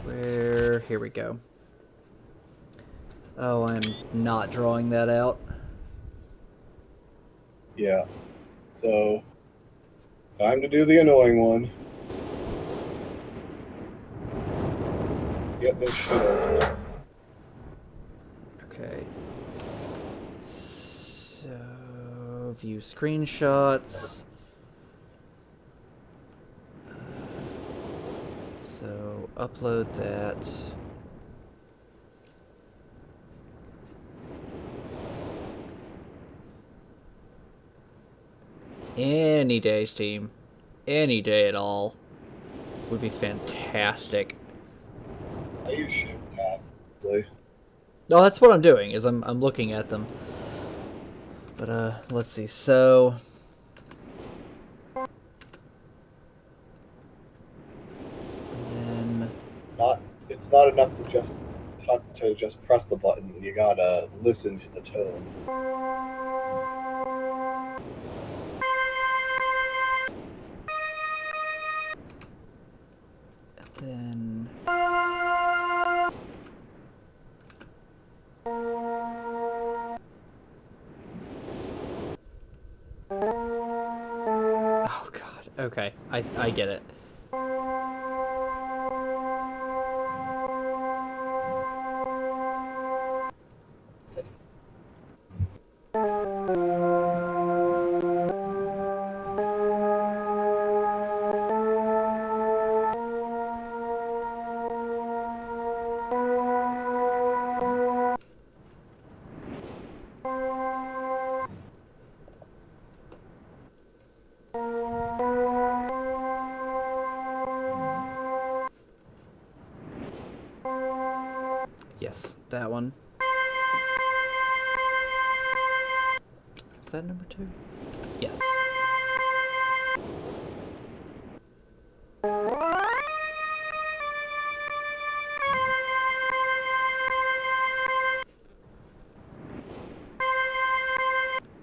Here we go. Oh, I'm not drawing that out. Yeah. So, time to do the annoying one. Get this shit over with. Okay. So, view screenshots. So, upload that. Any day, Steam. Any day at all. Would be fantastic. I use Shift Tab. Really. Oh, that's what I'm doing, is I'm looking at them. But, let's see, so... And then... It's not enough to just press the button. You gotta listen to the tone. Then... Oh god, okay, I get it. Yes, that one. Is that number 2? Yes.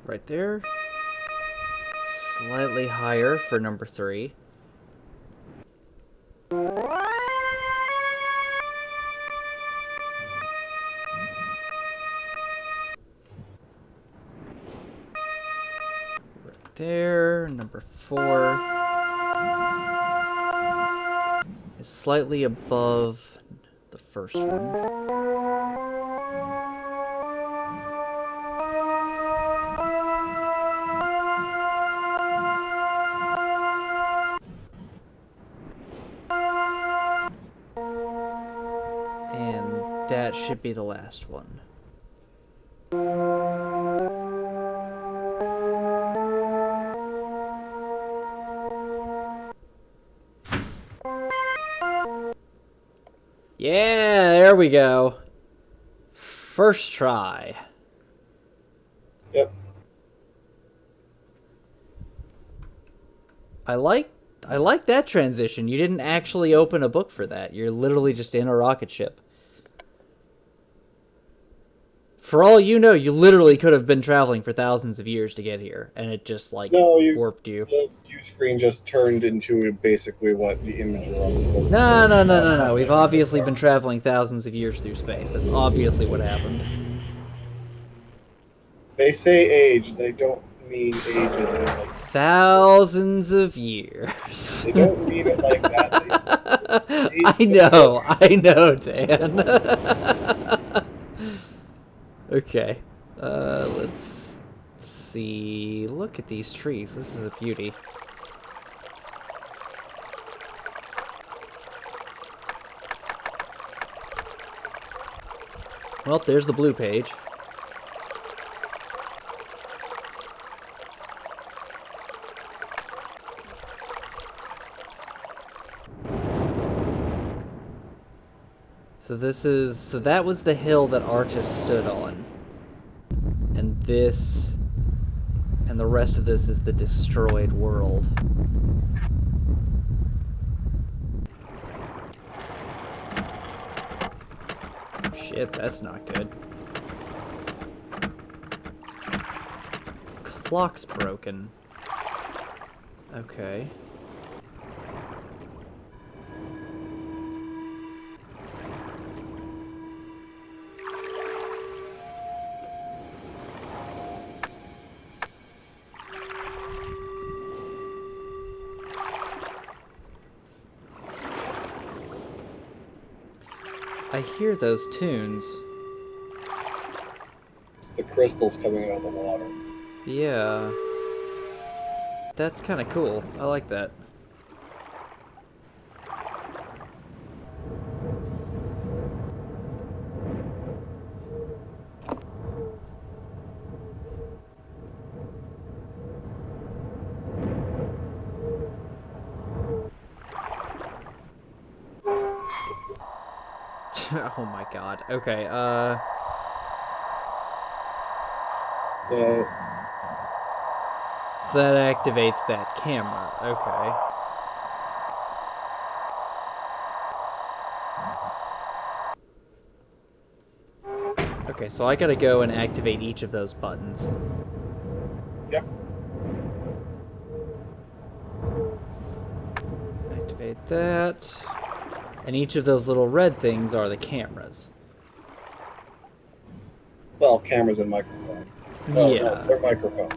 Right there. Slightly higher for number 3. There, number 4 is slightly above the first one. And that should be the last one. Yeah, there we go. First try. Yep. I like that transition. You didn't actually open a book for that. You're literally just in a rocket ship. For all you know, you literally could have been traveling for thousands of years to get here, and it just, like, warped you. The view screen just turned into basically what the image were on the book. No. We've obviously been traveling thousands of years through space. That's obviously what happened. They say age, they don't mean age in like... Thousands of years. They don't mean it like that. I know, Dan. Okay. Let's see. Look at these trees. This is a beauty. Well, there's the blue page. So that was the hill that Artis stood on. And this... And the rest of this is the destroyed world. Shit, that's not good. Clock's broken. Okay. I hear those tunes. The crystals coming out of the water. Yeah. That's kind of cool. I like that. Oh my god. Okay, so that activates that camera. Okay. Okay, so I gotta go and activate each of those buttons. Yep. Activate that. And each of those little red things are the cameras. Well, cameras and microphone. Yeah. No, they're microphone.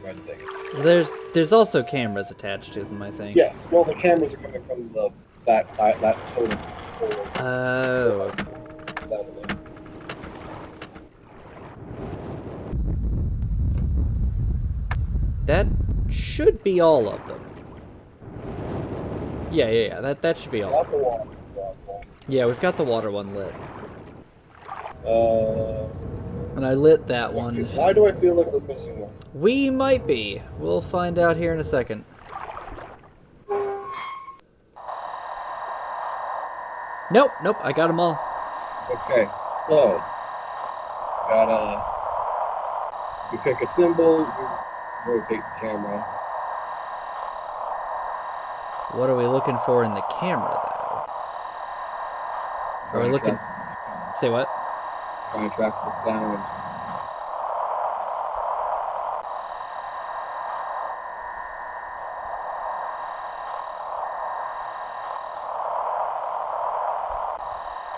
Red thing. There's also cameras attached to them, I think. Yes. Well, the cameras are coming from that totem pole. Oh. Okay. That way. That should be all of them. Yeah. That should be all. Not the water. Yeah, we've got the water one lit. Uh. And I lit that one. Why do I feel like we're missing one? We might be. We'll find out here in a second. Nope, I got them all. Okay, so you pick a symbol, you rotate the camera. What are we looking for in the camera, though? Are we looking... Say what? Try and track the sound.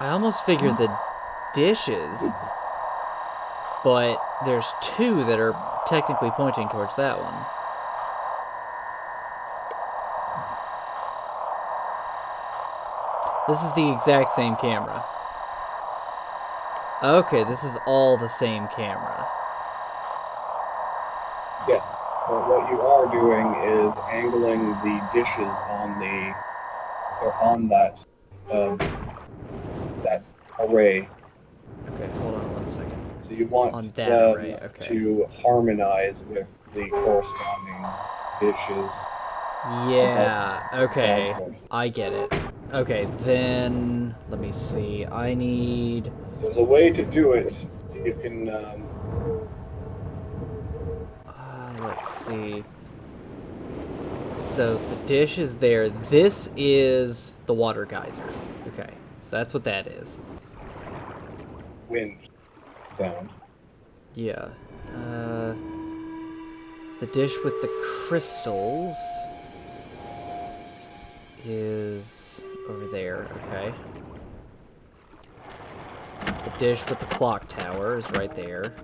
I almost figured the dishes, but there's two that are technically pointing towards that one. This is the exact same camera. Okay, this is all the same camera. Yes, but what you are doing is angling the dishes on that array. Okay, hold on one second. So you want On that them array, okay. to harmonize with the corresponding dishes. Yeah, okay. Sound sources. I get it. Okay, then let me see. I need... There's a way to do it. You can let's see. So the dish is there. This is the water geyser. Okay, so that's what that is. wind sound. Yeah. The dish with the crystals is over there. Okay. The dish with the clock tower is right there.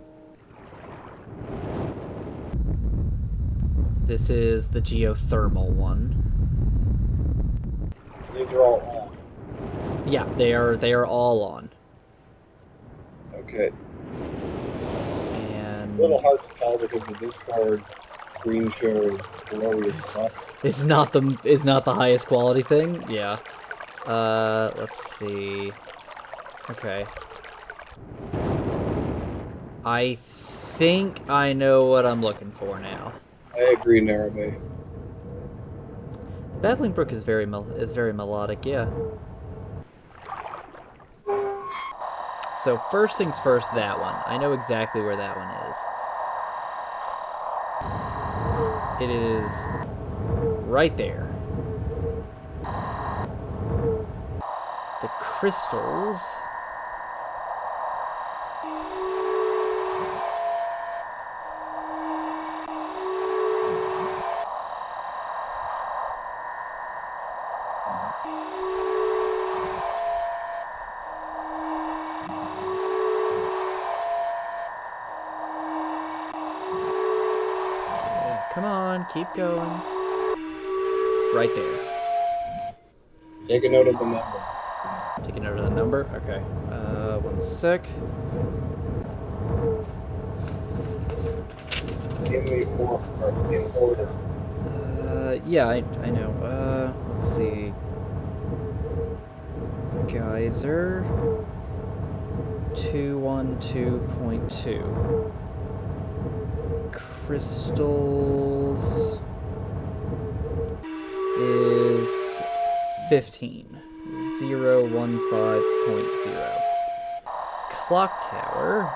This is the geothermal one. These are all on. Yeah, they are all on. Okay. And A little hard to tell because the Discord screen shows glorious stuff. it's not the highest quality thing. Yeah. Let's see. Okay. I think I know what I'm looking for now. I agree, Narame. Babbling Brook is very melodic, yeah. so first things first, that one. I know exactly where that one is. It is right there. The crystals... Come on, keep going. Right there. Take a note of the number. Take a note of the number? Okay. 1 sec. Give me more in order. Yeah, I know. Let's see. Geyser. 212.2. Crystals is 15. 015.0. Clock tower.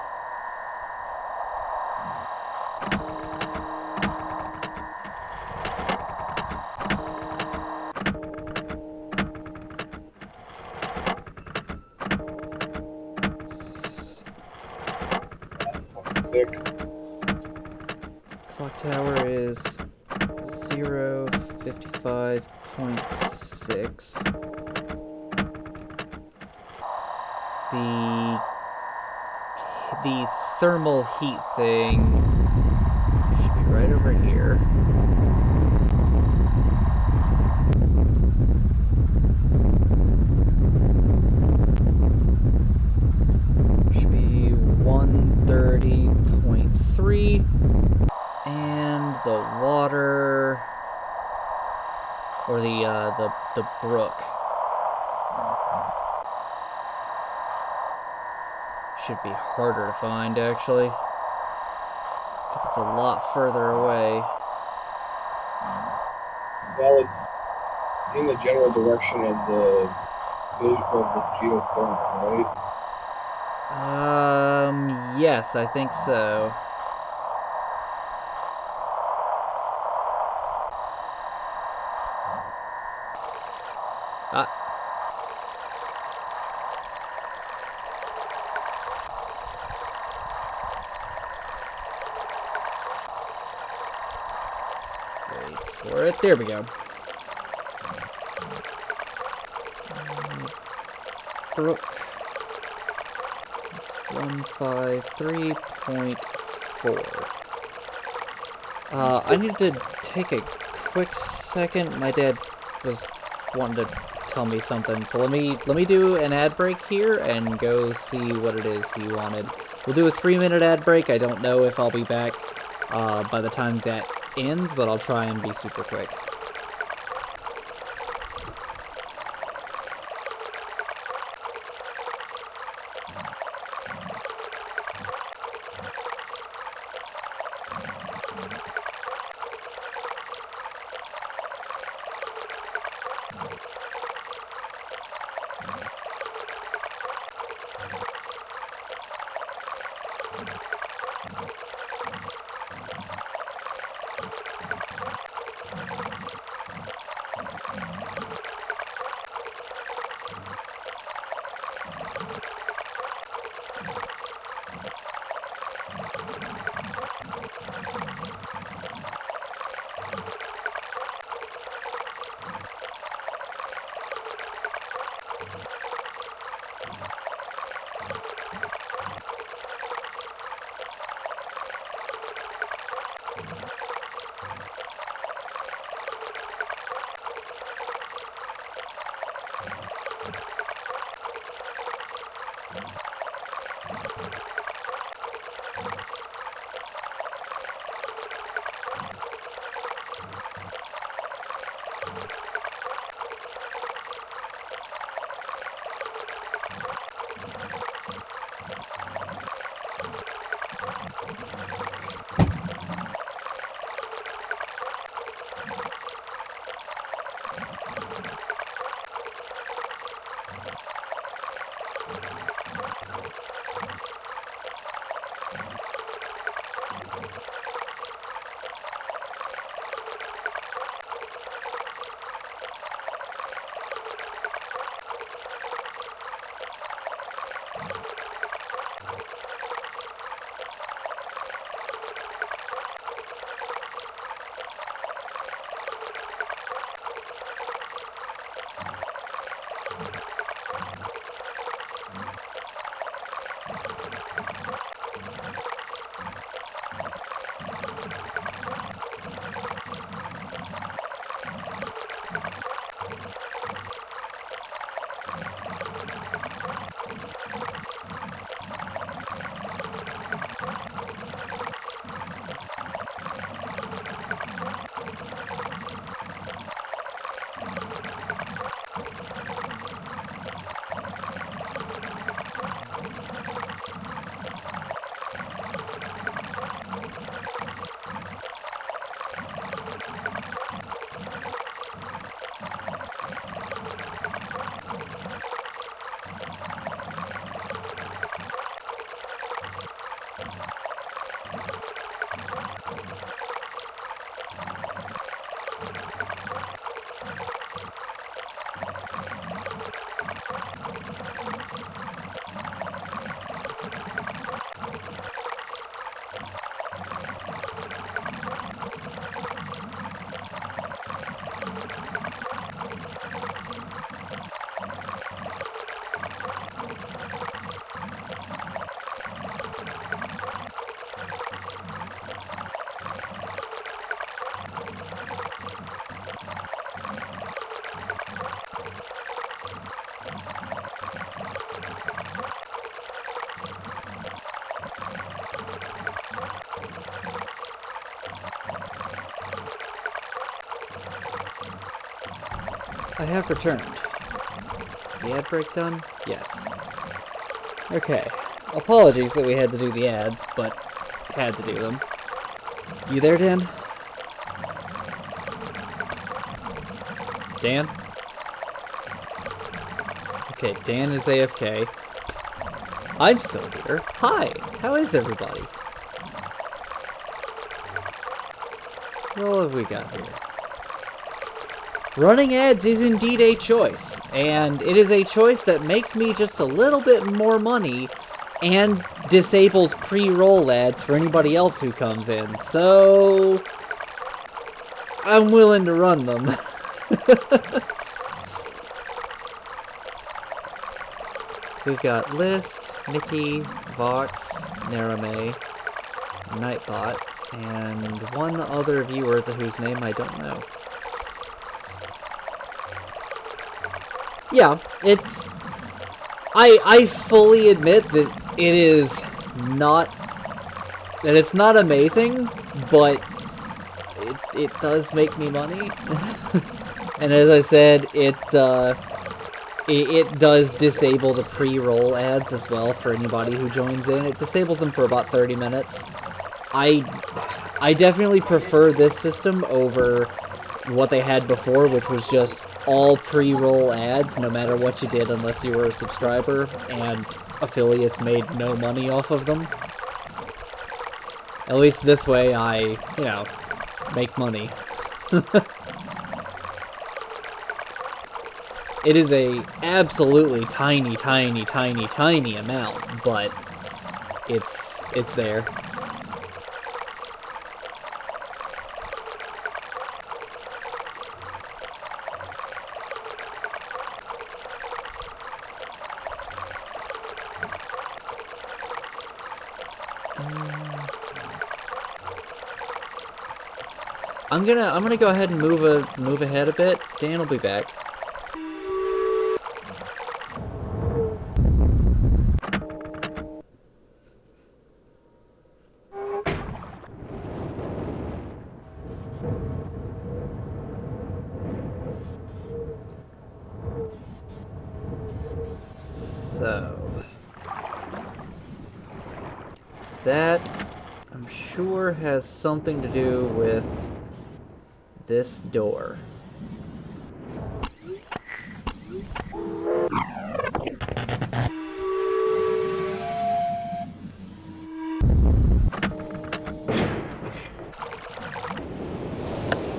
Six. Clock tower is 055.6. The thermal heat thing should be right over here. Should be 130.3. And the water, or the brook, should be harder to find, actually, because it's a lot further away. Well, it's in the general direction of the geothermal, right? Yes, I think so. Wait for it. There we go. Brook. It's 153.4. I need to take a quick second. My dad was wanting to tell me something, so let me do an ad break here and go see what it is he wanted. We'll do a 3-minute ad break. I don't know if I'll be back by the time that ends, but I'll try and be super quick. I have returned. Is the ad break done? Yes. Okay. Apologies that we had to do the ads, but had to do them. You there, Dan? Dan? Okay, Dan is AFK. I'm still here. Hi! How is everybody? What have we got here? Running ads is indeed a choice, and it is a choice that makes me just a little bit more money and disables pre-roll ads for anybody else who comes in, so I'm willing to run them. So we've got Lisk, Nikki, Vox, Narame, Nightbot, and one other viewer whose name I don't know. Yeah, it's... I fully admit that it is not... that it's not amazing, but it does make me money. And as I said, it does disable the pre-roll ads as well for anybody who joins in. It disables them for about 30 minutes. I definitely prefer this system over what they had before, which was just all pre-roll ads, no matter what you did, unless you were a subscriber, and affiliates made no money off of them. At least this way I, you know, make money. It is a absolutely tiny, tiny, tiny, tiny amount, but it's there. I'm gonna go ahead and move ahead a bit. Dan will be back. So that I'm sure has something to do with this door.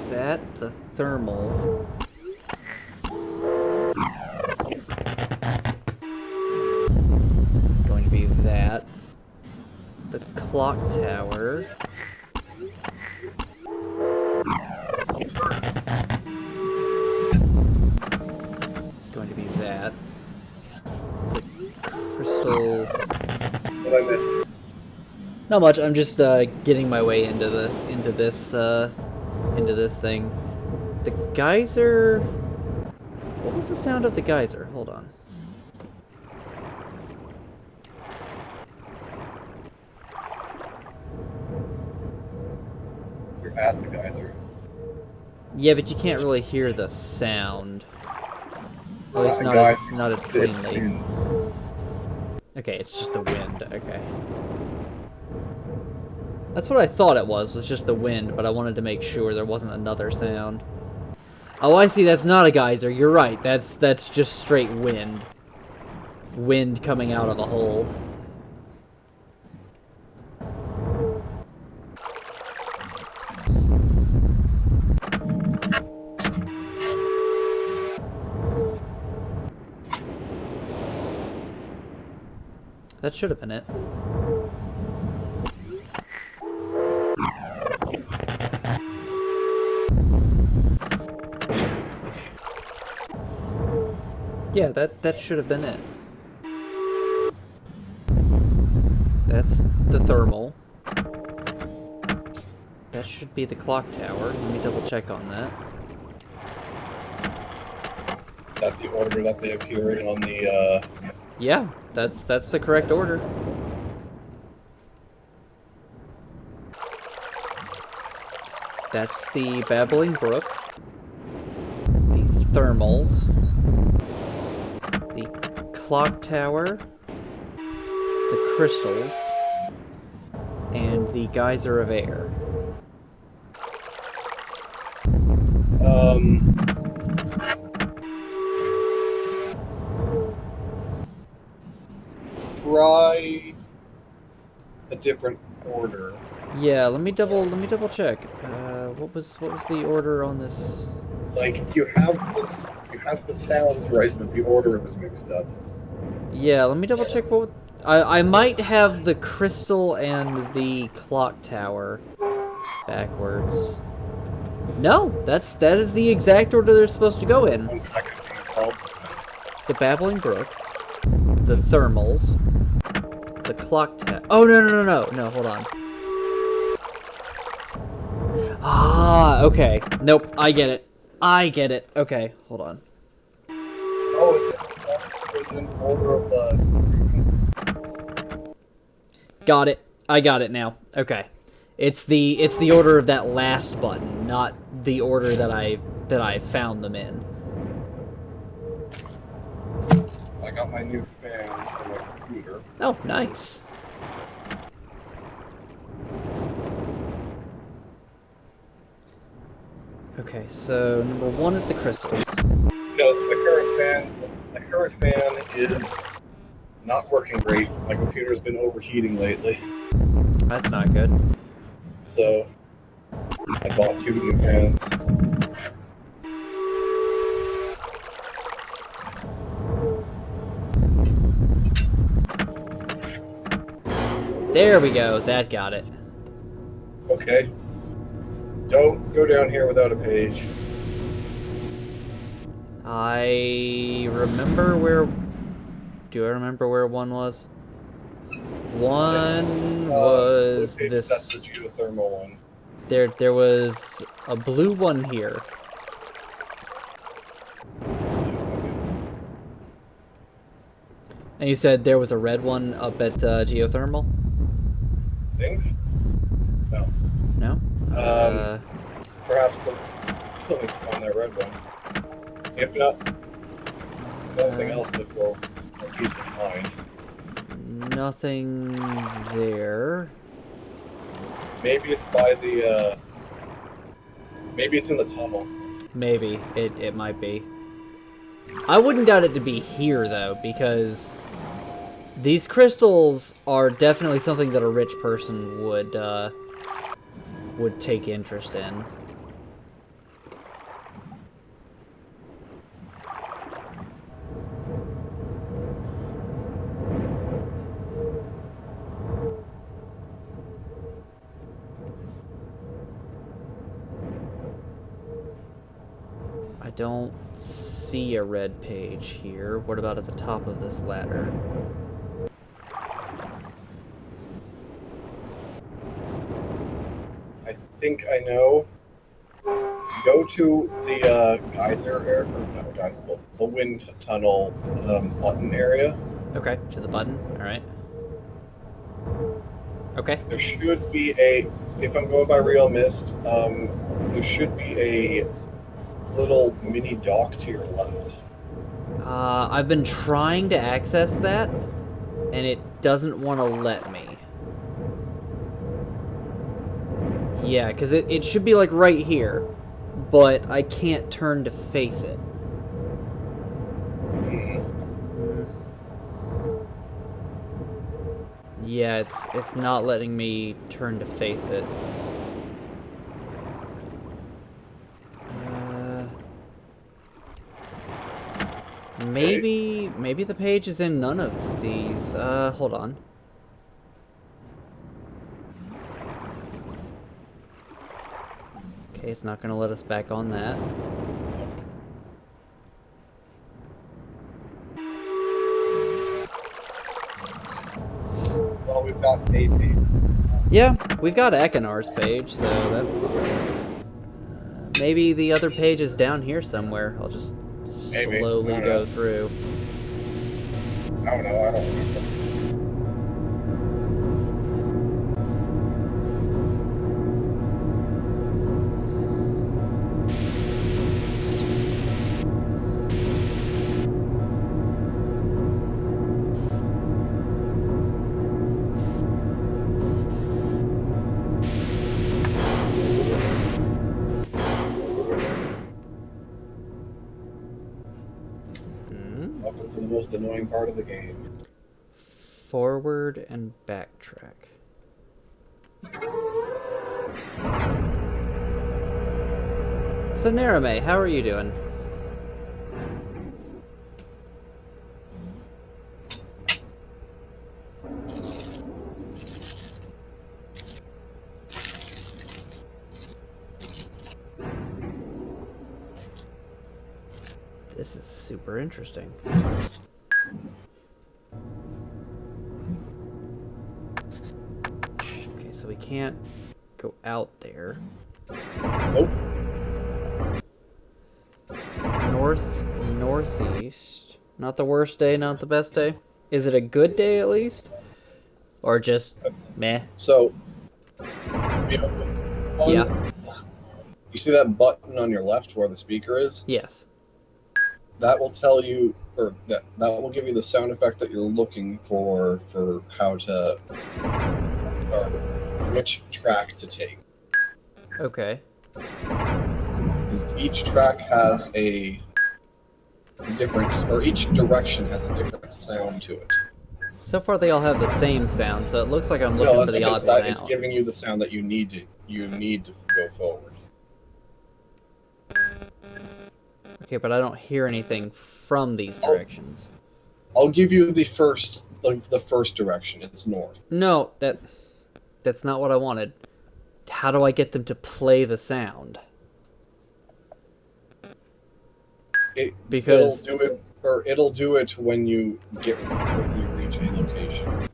That, the thermal. It's going to be that. The clock tower. It's going to be that. The crystals. What I missed? Not much. I'm just getting my way into this thing. The geyser. What was the sound of the geyser? Hold on. You're at the geyser. Yeah, but you can't really hear the sound. At least not as cleanly. Okay, it's just the wind. Okay. That's what I thought it was just the wind, but I wanted to make sure there wasn't another sound. Oh, I see, that's not a geyser. You're right. That's just straight wind. Wind coming out of a hole. That should have been it. Yeah, that should have been it. That's the thermal. That should be the clock tower. Let me double check on that. Is that the order that they appear in on the, Yeah, that's the correct order. That's the Babbling Brook, the thermals, the clock tower, the crystals, and the geyser of air. Try a different order. Yeah, let me double check. What was the order on this? Like you have the sounds right, but the order is mixed up. Yeah, let me double check what. I might have the crystal and the clock tower backwards. No, that is the exact order they're supposed to go in. 1 second. Oh, The Babbling Brook, the thermals, the clock tower. Oh no, hold on. Ah, okay. Nope, I get it. Okay, hold on. oh, is it in order of the? Got it. I got it now. Okay. It's the order of that last button, not the order that I found them in. I got my new fans for my computer. Oh, nice. Okay, so number 1 is the crystals. Because my current fan is not working great. My computer's been overheating lately, That's not good. so I bought 2 new fans. There we go. That got it. Okay. Don't go down here without a page. I remember where. Do I remember where 1 was? 1 was Okay, this. That's the geothermal one. There was a blue one here. And you said there was a red one up at geothermal? I think. No. No? Perhaps still need to find that red one. If not, nothing else before a peace of mind. Nothing there. Maybe it's by the. Maybe it's in the tunnel. Maybe. It might be. I wouldn't doubt it to be here, though, because these crystals are definitely something that a rich person would take interest in. I don't see a red page here. What about at the top of this ladder? I think I know. Go to the geyser air, no, geyser, the wind tunnel button area. Okay, to the button. All right. Okay. There should be a. If I'm going by real Myst, there should be a little mini dock to your left. I've been trying to access that, and it doesn't want to let me. Yeah, because it should be like right here, but I can't turn to face it. Yeah, it's not letting me turn to face it. Maybe the page is in none of these. Hold on. Okay, it's not gonna let us back on that. Well, we've got a page. Yeah, we've got Ekinar's page, so that's... Maybe the other page is down here somewhere. I'll just Maybe. slowly I don't go know. through. I don't know. I don't remember. Welcome to the most annoying part of the game. Forward and backtrack. So Narame, how are you doing? This is super interesting. Okay, so we can't go out there. Nope. Northeast. Not the worst day, not the best day. Is it a good day at least? Or just meh? So, you know, Yeah. you see that button on your left where the speaker is? Yes. That will tell you, or that will give you the sound effect that you're looking for how to, or which track to take. Okay. Because each track has a different, or each direction has a different sound to it. So far they all have the same sound, so it looks like I'm No, looking that's for the because odd one it's out. giving you the sound that you need to go forward. Okay, but I don't hear anything from these directions. I'll give you the first direction. It's north. No, that's not what I wanted. How do I get them to play the sound? Because It'll do it when you reach a location.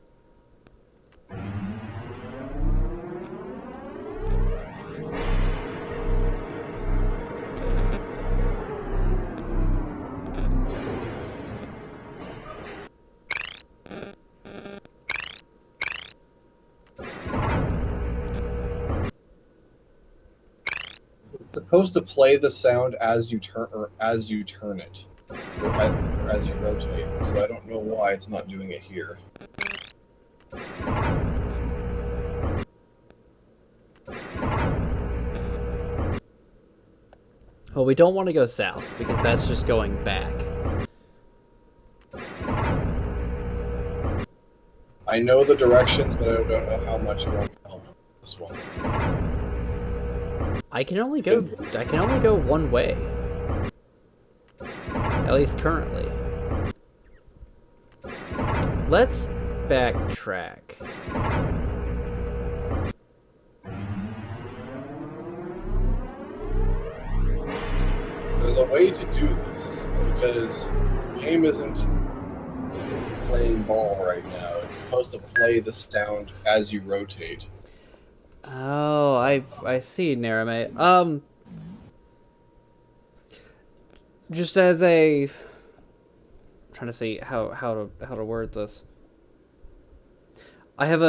It's supposed to play the sound as you turn it, or as you rotate. So I don't know why it's not doing it here. well, we don't want to go south because that's just going back. I know the directions, but I don't know how much you want to help with this one. I can only go one way. At least currently. Let's backtrack. There's a way to do this because the game isn't playing ball right now. It's supposed to play the sound as you rotate. Oh, I see, Narame. Just as a... I'm trying to see how to word this. I have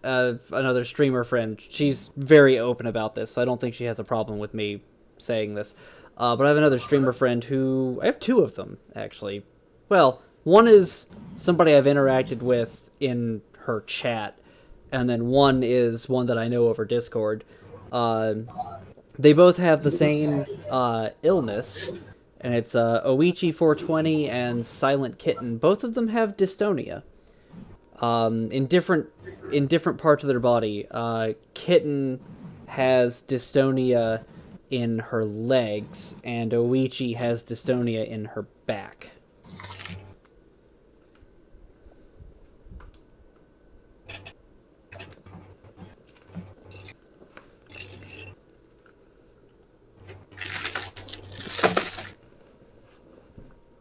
another streamer friend. She's very open about this, so I don't think she has a problem with me saying this. But I have another streamer friend who... I have two of them, actually. Well, one is somebody I've interacted with in her chat, and then one is one that I know over Discord. They both have the same illness, and it's Oichi420 and Silent Kitten. Both of them have dystonia. In different parts of their body. Kitten has dystonia in her legs, and Oichi has dystonia in her back.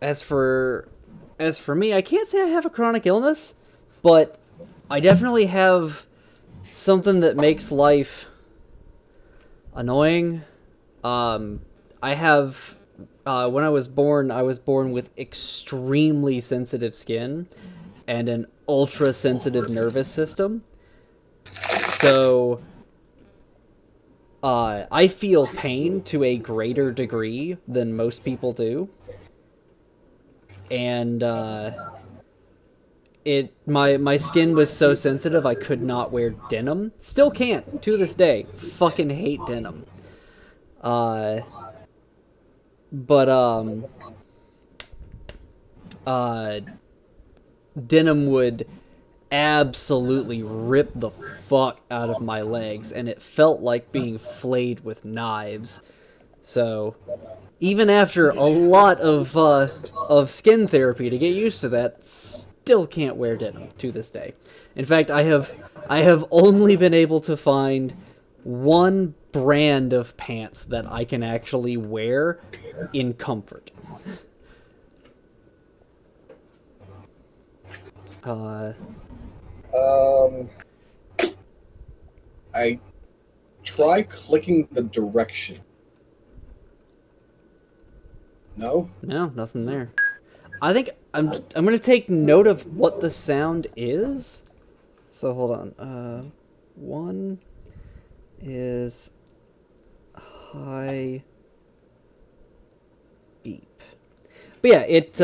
as for me, I can't say I have a chronic illness, but I definitely have something that makes life annoying. I have when I was born with extremely sensitive skin and an ultra sensitive nervous system. So I feel pain to a greater degree than most people do. And my skin was so sensitive I could not wear denim. Still can't to this day. Fucking hate denim. But denim would absolutely rip the fuck out of my legs, and it felt like being flayed with knives. So even after a lot of skin therapy to get used to that, still can't wear denim to this day. In fact, I have only been able to find one brand of pants that I can actually wear in comfort. I try clicking the direction. No? No, nothing there. I think I'm gonna take note of what the sound is. So hold on. One is high beep. But yeah, it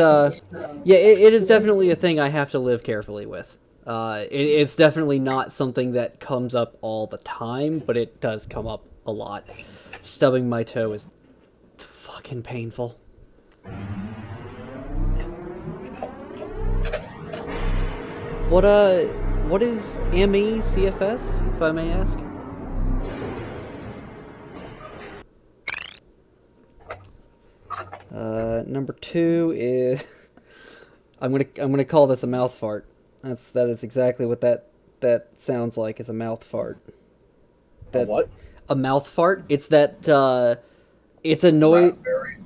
is definitely a thing I have to live carefully with. It's definitely not something that comes up all the time, but it does come up a lot. Stubbing my toe is fucking painful. What is ME CFS, if I may ask? Number 2 is I'm gonna call this a mouth fart. That is exactly what that sounds like, is a mouth fart. A what? A mouth fart. It's that it's a noise. Raspberry.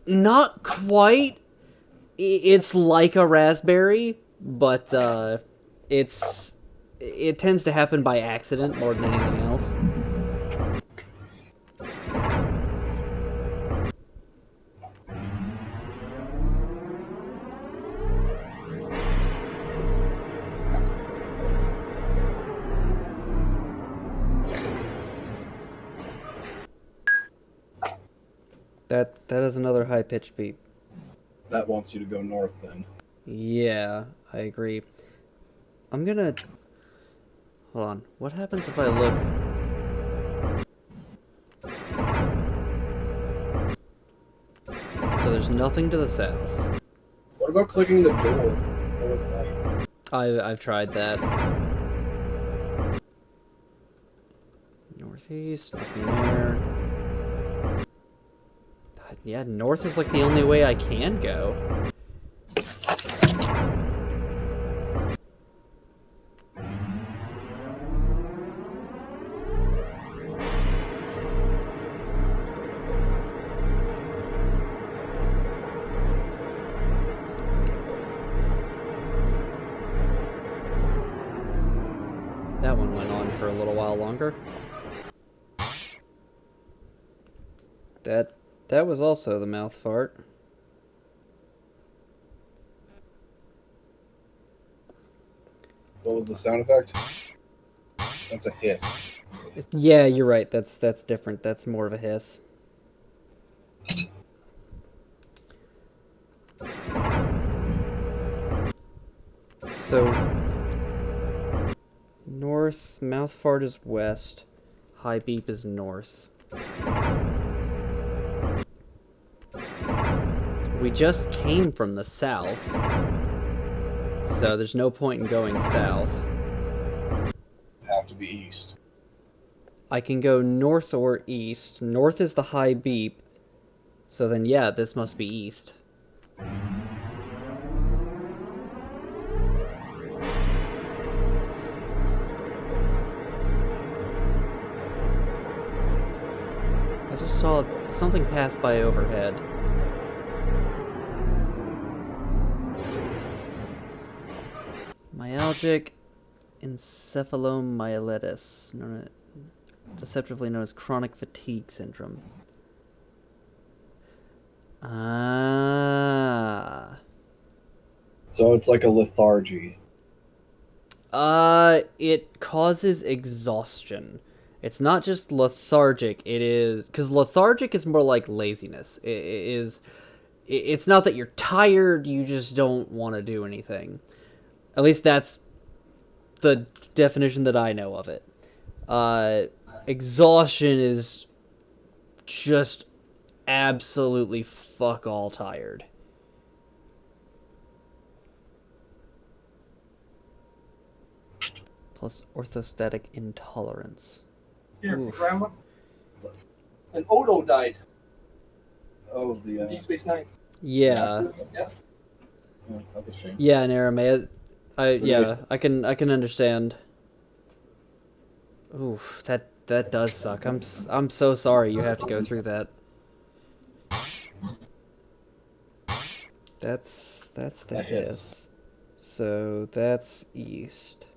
Not quite. It's like a raspberry, but it tends to happen by accident more than anything else. That is another high-pitched beep. That wants you to go north, then. Yeah, I agree. I'm gonna... Hold on. What happens if I look... So there's nothing to the south. What about clicking the door? Oh, right. I've tried that. Northeast, nothing there. Yeah, north is like the only way I can go. That one went on for a little while longer. That was also the mouth fart. What was the sound effect? That's a hiss. Yeah, you're right. That's different. That's more of a hiss. So north, mouth fart is west, high beep is north. We just came from the south, so there's no point in going south. Have to be east. I can go north or east. North is the high beep, so then yeah, this must be east. I just saw something pass by overhead. Myalgic encephalomyelitis, deceptively known as chronic fatigue syndrome. Ah. So it's like a lethargy. It causes exhaustion. It's not just lethargic. It is because lethargic is more like laziness. It's not that you're tired. You just don't want to do anything. At least that's the definition that I know of it. Exhaustion is just absolutely fuck all tired. Plus orthostatic intolerance. Here, Oof. Grandma. And Odo died. Oh, the Deep Space Nine. Yeah. Yeah. oh, that's a shame. Yeah, in Aramea. I can understand. Oof, that does suck. I'm so sorry you have to go through that. That's the A hiss. hiss. So that's east.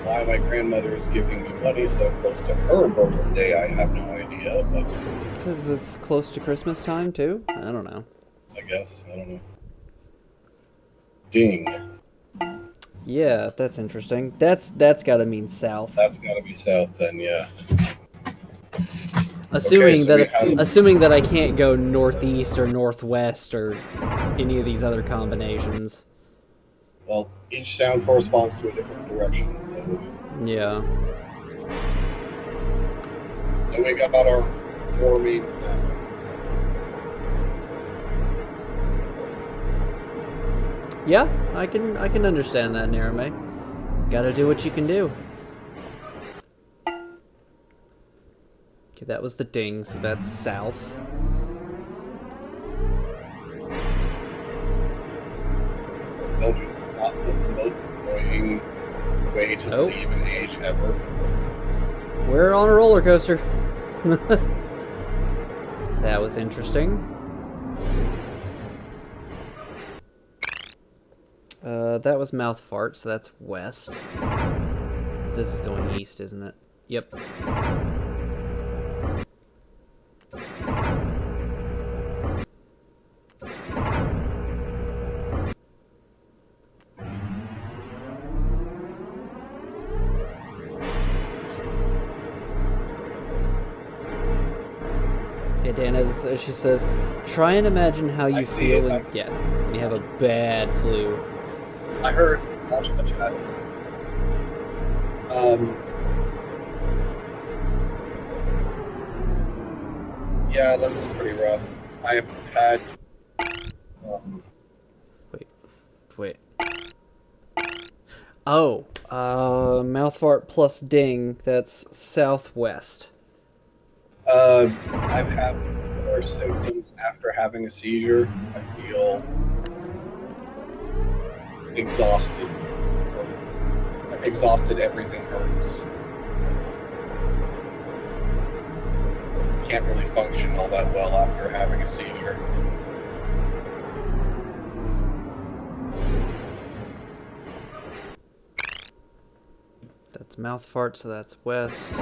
Why my grandmother is giving me money so close to her birthday, I have no idea, but Because it's close to Christmas time too. I don't know. I guess, I don't know. Ding. Yeah, that's interesting. That's gotta mean south. That's gotta be south then, yeah. Assuming so we that have- assuming that I can't go northeast or northwest or any of these other combinations. Well, each sound corresponds to a different direction, so Yeah. we got our four means now. Yeah, I can understand that, Narame. Gotta do what you can do. Okay, that was the ding, so that's south. Belgium is not the most annoying way to Oh. leave an age ever. We're on a roller coaster. That was interesting. That was mouth fart, so that's west. This is going east, isn't it? Yep. Yeah, Dan, as she says, try and imagine how you I see feel it. when you have a bad flu. I heard much of that. Yeah, that's pretty rough. I have had Wait. Oh, mouth fart plus ding, that's southwest. I've had similar symptoms after having a seizure. I feel exhausted. Exhausted, everything hurts. Can't really function all that well after having a seizure. That's mouth fart, so that's west.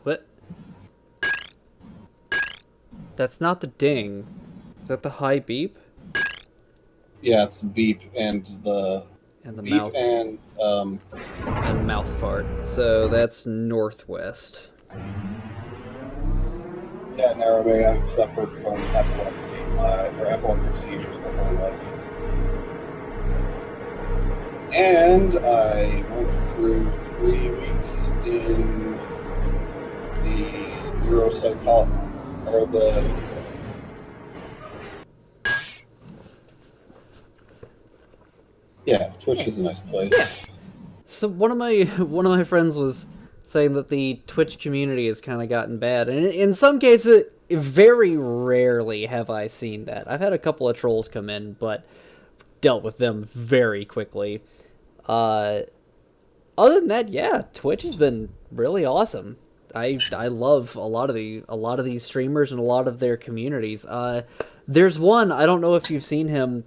What? That's not the ding. Is that the high beep? Yeah, it's beep and the And the beep mouth and mouth fart. So that's northwest. yeah, in Aramaic, I've suffered from epilepsy, or epileptic seizures my whole life. And I went through 3 weeks in the neuropsychology, or the Twitch is a nice place. So one of my friends was saying that the Twitch community has kind of gotten bad. And in some cases, very rarely have I seen that. I've had a couple of trolls come in, but dealt with them very quickly. Other than that, yeah, Twitch has been really awesome. I love a lot of these streamers and a lot of their communities. There's one, I don't know if you've seen him,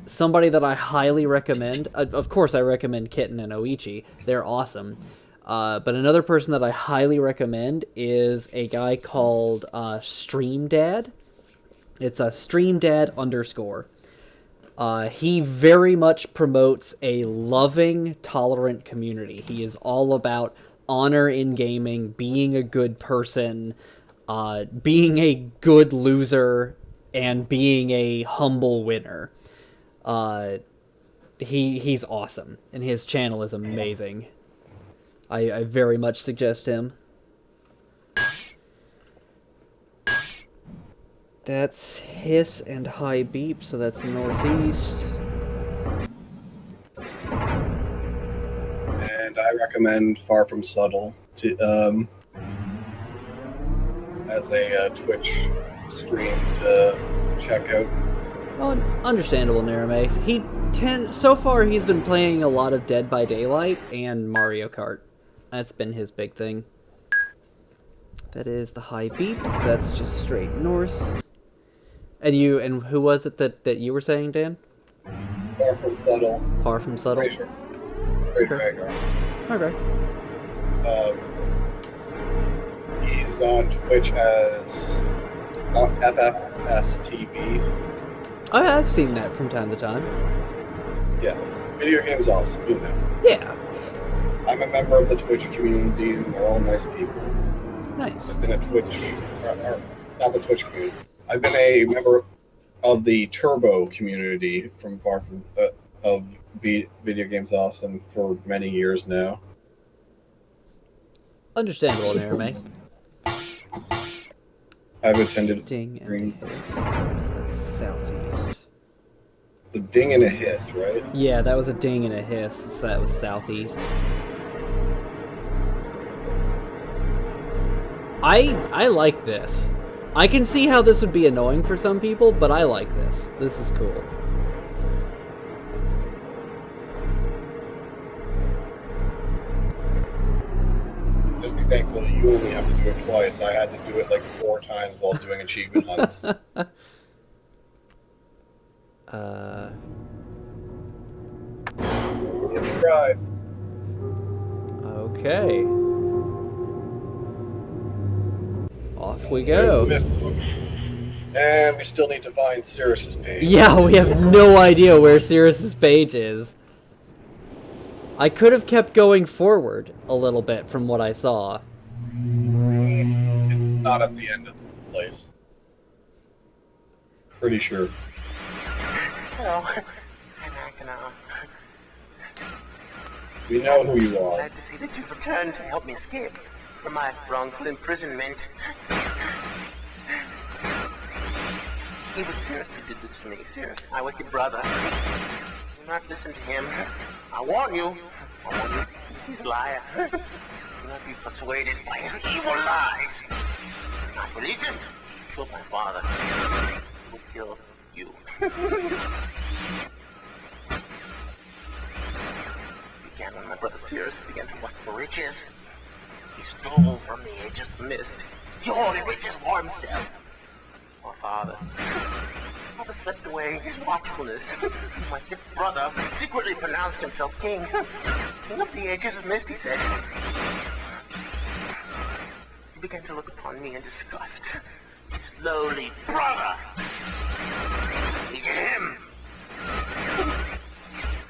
somebody that I highly recommend. Of course, I recommend Kitten and Oichi. They're awesome. But another person that I highly recommend is a guy called StreamDad. It's a StreamDad_. He very much promotes a loving, tolerant community. He is all about honor in gaming, being a good person, being a good loser, and being a humble winner. He's awesome, and his channel is amazing. I very much suggest him. That's Hiss and High Beep, so that's northeast. And I recommend Far From Subtle to as a Twitch stream to check out. Well, understandable, Narame. So far he's been playing a lot of Dead by Daylight and Mario Kart. That's been his big thing. That is the High Beeps. That's just straight north. And who was it that you were saying, Dan? Far From Subtle. Far From Subtle? Great Okay. Okay. He's on Twitch as FFSTV. Oh, I've seen that from time to time. Yeah. Video games awesome, you know. Yeah. I'm a member of the Twitch community, and they're all nice people. Nice. I've been a Twitch, or not the Twitch community. I've been a member of the Turbo community from of Video Games Awesome for many years now. Understandable, Narame. I've attended Ding and Green. Hiss. So that's southeast. It's a ding and a hiss, right? Yeah, that was a ding and a hiss, so that was southeast. I like this. I can see how this would be annoying for some people, but I like this. This is cool. Just be thankful that you only have to do it twice. I had to do it like 4 times while doing achievement hunts. Give it a try. Okay. Off we go. And we still need to find Cirrus's page. Yeah, we have no idea where Cirrus's page is. I could have kept going forward a little bit from what I saw. It's not at the end of the place. Pretty sure. Hello. We know who you are. Glad to see that you've returned to help me escape from my wrongful imprisonment. It was Cirrus who did this to me. Cirrus, my wicked brother. Do not listen to him. I warn you. He's a liar. Do not be persuaded by his evil lies. Do not believe him. He killed my father. He will kill you. Began when my brother Cirrus began to lust for riches. He stole from the ages of Myst. He hoarded riches for himself. My father swept away his watchfulness. My sick brother secretly pronounced himself king. King of the ages of Myst, he said. He began to look upon me in disgust. His lowly brother. He did him.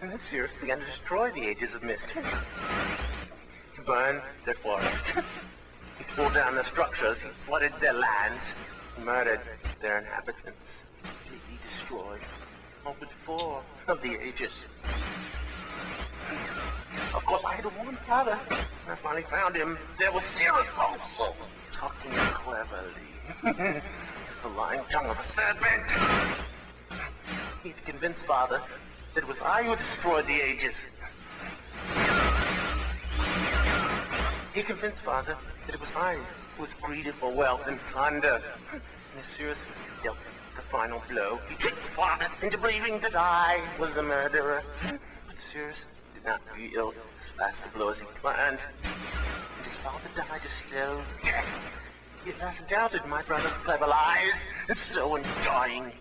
And then Cirrus began to destroy the ages of Myst. He burned their forest. He tore down their structures. He flooded their lands. He murdered their inhabitants. He destroyed all but 4 of the ages. Of course, I had to warn father. When I finally found him, there was Cirrus also, talking cleverly. The lying tongue of a serpent. He had convinced father that it was I who destroyed the ages. He convinced Father that it was I who was greedy for wealth and plunder. And he seriously dealt the final blow. He tricked Father into believing that I was the murderer. But Sirius did not reveal as fast a blow as he planned. And his father died a slow death. He at last doubted my brother's clever lies, and so in dying,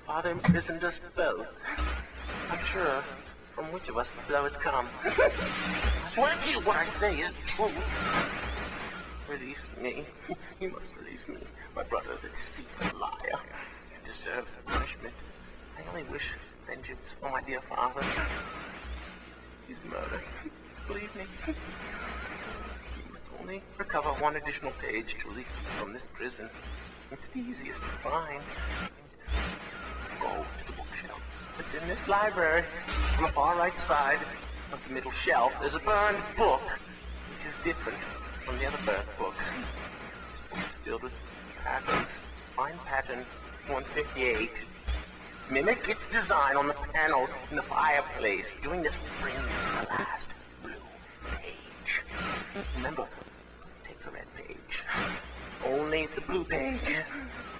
Father imprisoned us both. Unsure from which of us the blow had come. I swear to you what I say is true. Release me. You must release me. My brother is a deceitful liar and deserves punishment. I only wish vengeance for my dear father. He's murdered. Believe me. You must only recover one additional page to release me from this prison. It's the easiest to find. Go to the bookshelf. It's in this library. On the far right side of the middle shelf, there's a burned book, which is different from the other burned books. This book is filled with patterns. Find pattern 158. Mimic its design on the panel in the fireplace. Doing this will bring you the last blue page. Remember, take the red page. Only the blue page.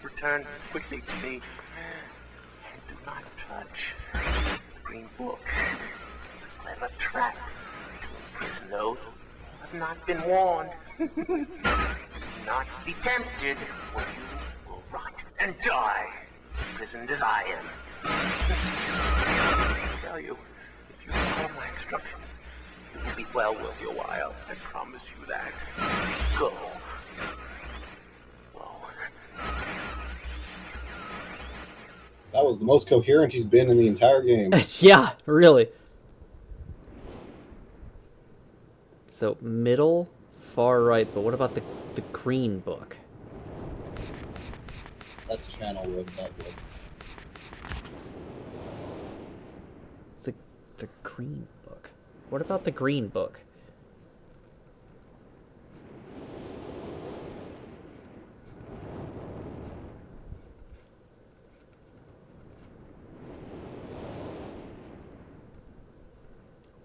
Return quickly to me. And do not touch the green book. It's a clever trap to imprison those who have not been warned. Do not be tempted, or you will rot and die, imprisoned as I am. I tell you, if you follow my instructions, it will be well worth your while. I promise you that. Go. Go. That was the most coherent he's been in the entire game. Yeah, really. So, middle, far right, but what about the green book? That's channel wood, that wood. The green book. What about the green book?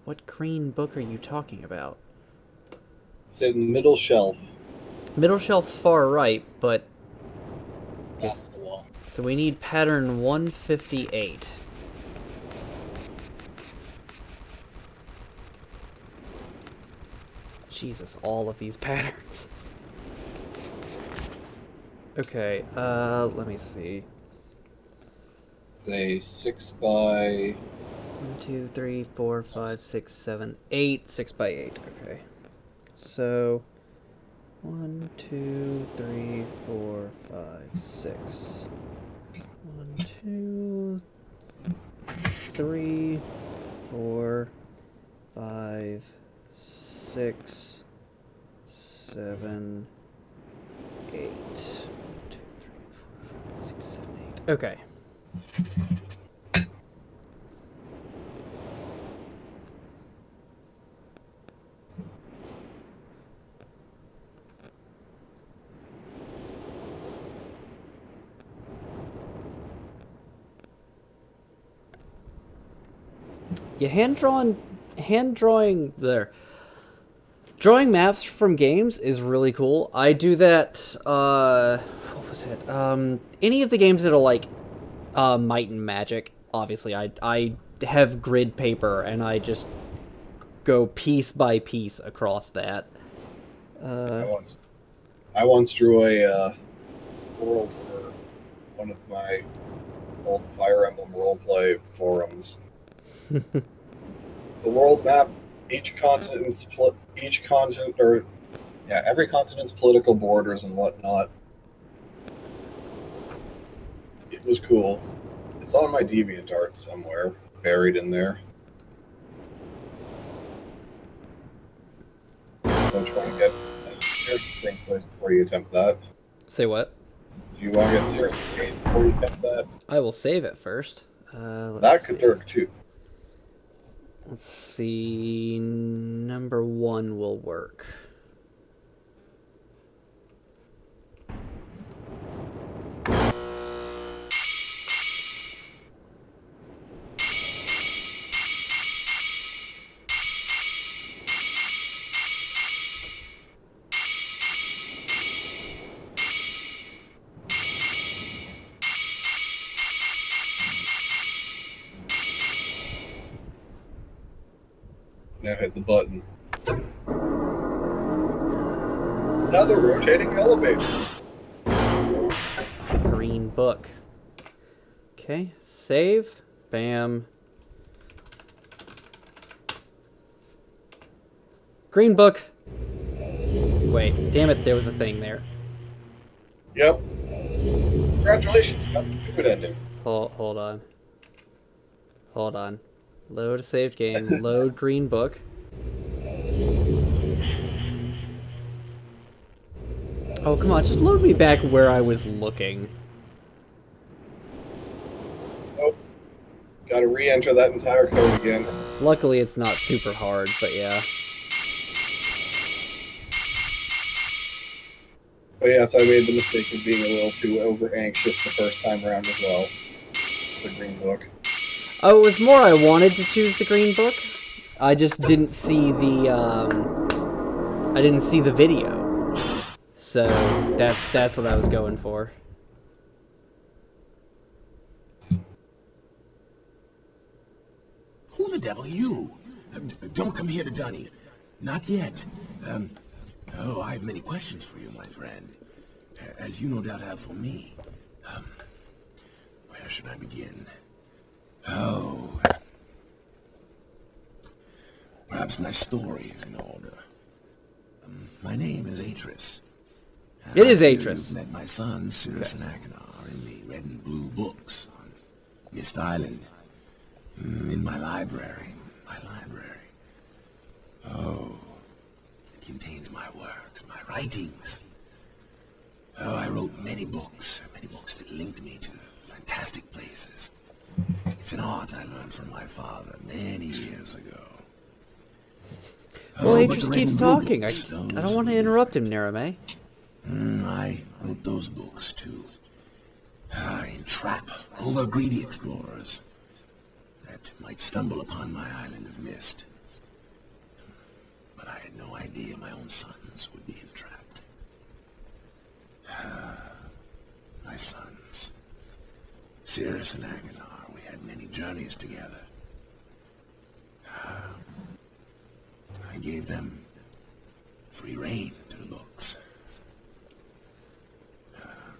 What green book are you talking about? It's in the middle shelf. Middle shelf far right, but... That's the one. So we need pattern 158. Jesus, all of these patterns. Okay, let me see. It's a 6 by... 1, 2, 3, 4, 5, 6, 7, 8. 6 by 8, okay. So, 1, 2, 3, 4, 5, 6. 1, 2, 3, 4, 5, 6, 7, 8. 1, 2, 3, 4, 5, 6, 7, 8. Okay. Yeah, drawing maps from games is really cool. I do that, what was it? Any of the games that are like, Might and Magic, obviously, I have grid paper, and I just go piece by piece across that. I once drew a world for one of my old Fire Emblem roleplay forums. The world map, every continent's political borders and whatnot. It was cool. It's on my DeviantArt somewhere, buried in there. Don't try and get serious thing first before you attempt that. Say what? Do you want to get serious before you attempt that? I will save it first. That could work too. Let's see. Number 1 will work. Now hit the button. Another rotating elevator. The green book. Okay, save. Bam. Green book. Wait, damn it, there was a thing there. Yep. Congratulations, you got the stupid ending. Hold on. Hold on. Load a saved game. Load green book. Oh, come on, just load me back where I was looking. Oh, gotta re-enter that entire code again. Luckily, it's not super hard, but yeah. But yes, I made the mistake of being a little too over-anxious the first time around as well. The green book. Oh, it was more I wanted to choose the green book. I just didn't see the, I didn't see the video. So, that's what I was going for. Who the devil are you? Don't come here to Dunny. Not yet. Oh, I have many questions for you, my friend. As you no doubt have for me. Where should I begin? Oh. Perhaps my story is in order. My name is Atris. It is I Atris. met my son, Cirrus and Achenar, in the red and blue books on Myst Island. In my library. Oh, it contains my works, my writings. Oh, I wrote many books that linked me to fantastic places. It's an art I learned from my father many years ago. Well, Oh, but Atris the keeps red and blue talking. books, I those don't want to were interrupt him, Narame. I wrote those books to entrap over-greedy explorers that might stumble upon my island of Myst. But I had no idea my own sons would be entrapped. My sons, Cirrus and Achenar, we had many journeys together. I gave them free rein to the books.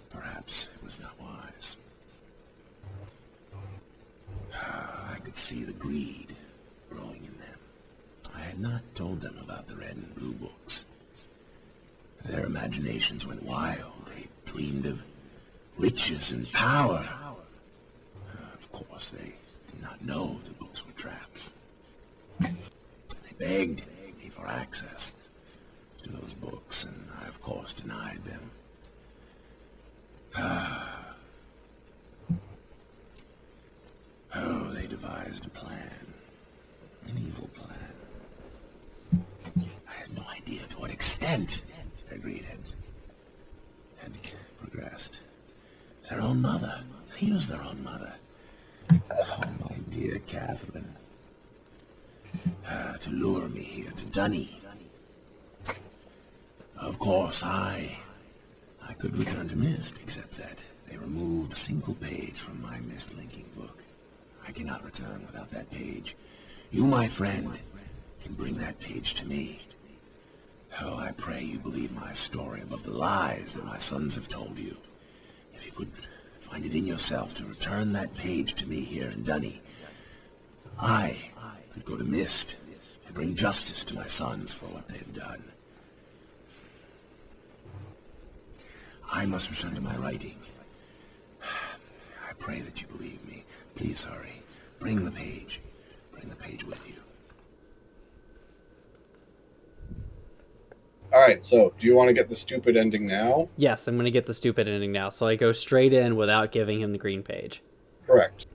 Perhaps it was not wise. I could see the greed growing in them. I had not told them about the red and blue books. Their imaginations went wild. They dreamed of riches and power. Of course, they did not know the books were traps. They begged me for access to those books, and I, of course, denied them. Oh, they devised a plan. An evil plan. I had no idea to what extent their greed had progressed. Their own mother. He was their own mother. Oh, my dear Catherine. To lure me here to Dunny. Of course, I could return to Myst, except that they removed a single page from my Myst linking book. I cannot return without that page. You, my friend, can bring that page to me. Oh, I pray you believe my story above the lies that my sons have told you. If you could find it in yourself to return that page to me here in Dunny, I could go to Myst and bring justice to my sons for what they have done. I must return to my writing. I pray that you believe me. Please hurry. Bring the page. Bring the page with you. Alright, so, do you want to get the stupid ending now? Yes, I'm going to get the stupid ending now, so I go straight in without giving him the green page. Correct.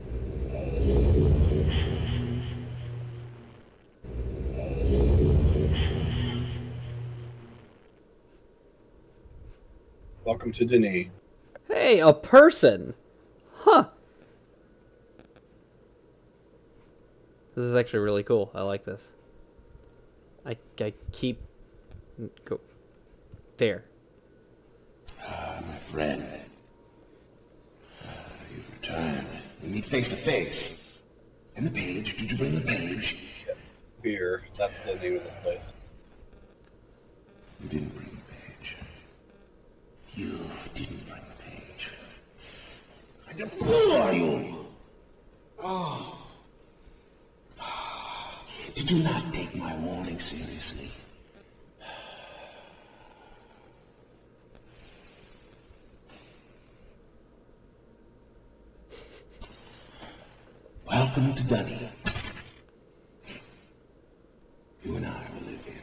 Welcome to Denis. Hey, a person! Huh. This is actually really cool. I like this. I keep... Go... There. My friend. You've returned. We meet face to face. And the page. Did you bring the page? Fear. That's the name of this place. You didn't bring the page. You didn't bring the page. I deplore you! Oh. Did you not take my warning seriously? Welcome to Dunny. You and I will live here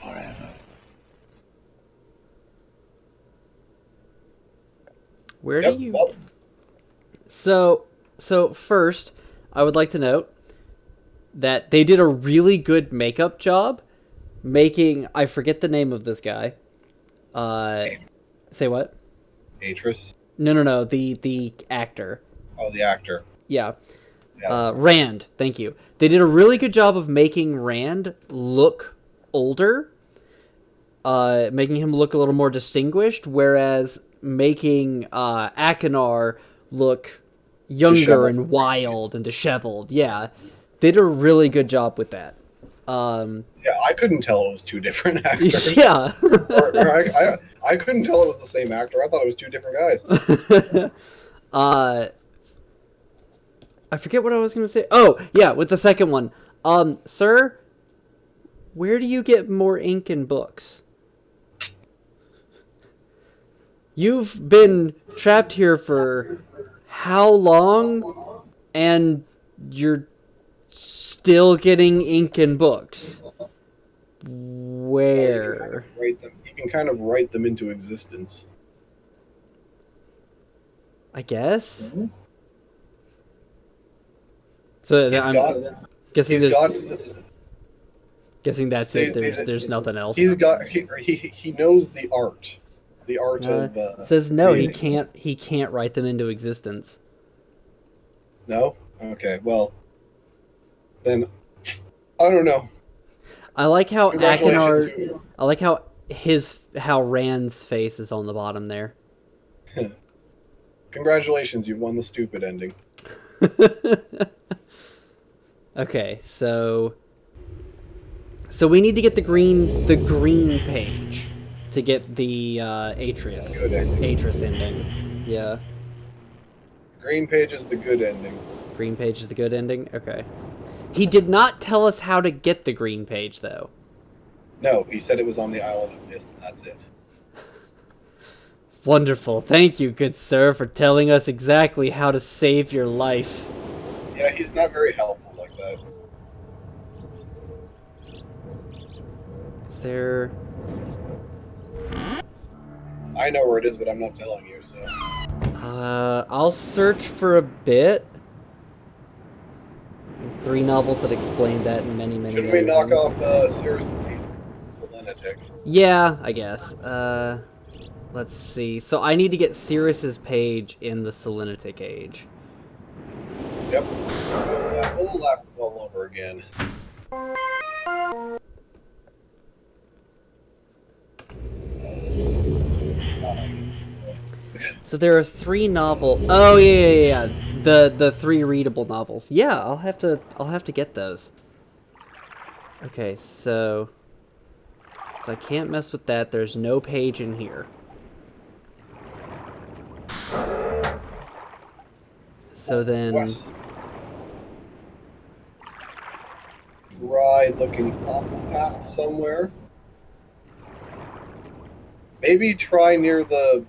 forever. Where Yep, do you... well, So first, I would like to note that they did a really good makeup job making... I forget the name of this guy. Say what? Atris. No. The actor. Oh, the actor. Yeah. Yeah. Rand. Thank you. They did a really good job of making Rand look older, making him look a little more distinguished, whereas making Akinar look younger Disheveled. and wild and disheveled. Yeah. They did a really good job with that. Yeah, I couldn't tell it was two different actors. Yeah. I couldn't tell it was the same actor. I thought it was two different guys. I forget what I was going to say. Oh, yeah, with the second one. Sir, where do you get more ink and books? You've been trapped here for how long? And you're still getting ink and books. Where? You can kind of write them into existence. I guess? So He's I'm got- guessing he's there's... got- Guessing that's See, it. There's nothing else. He knows the art. The art of It says no. He creating. can't write them into existence. No? Okay, well then I don't know. I like how Congratulations, Akinar. you. I like how Rand's face is on the bottom there. Congratulations, you've won the stupid ending. Okay, so we need to get the green page to get the Atreus Good ending. ending. Yeah, Green page is the good ending. green page is the good ending. Okay. He did not tell us how to get the green page though. No, he said it was on the island of Myst, and that's it. Wonderful. Thank you, good sir, for telling us exactly how to save your life. Yeah, he's not very helpful like that. Is there... I know where it is, but I'm not telling you, so. I'll search for a bit. 3 novels that explain that and many Shouldn't we knock things. off seriously the lunatic? Yeah, I guess. Let's see. So I need to get Sirius's page in the Selenitic Age. Yep. That whole lap all over again. So there are 3 novel. Oh yeah. The 3 readable novels. Yeah, I'll have to get those. Okay, so I can't mess with that. There's no page in here. So then, West. Try looking off the path somewhere. Maybe try near the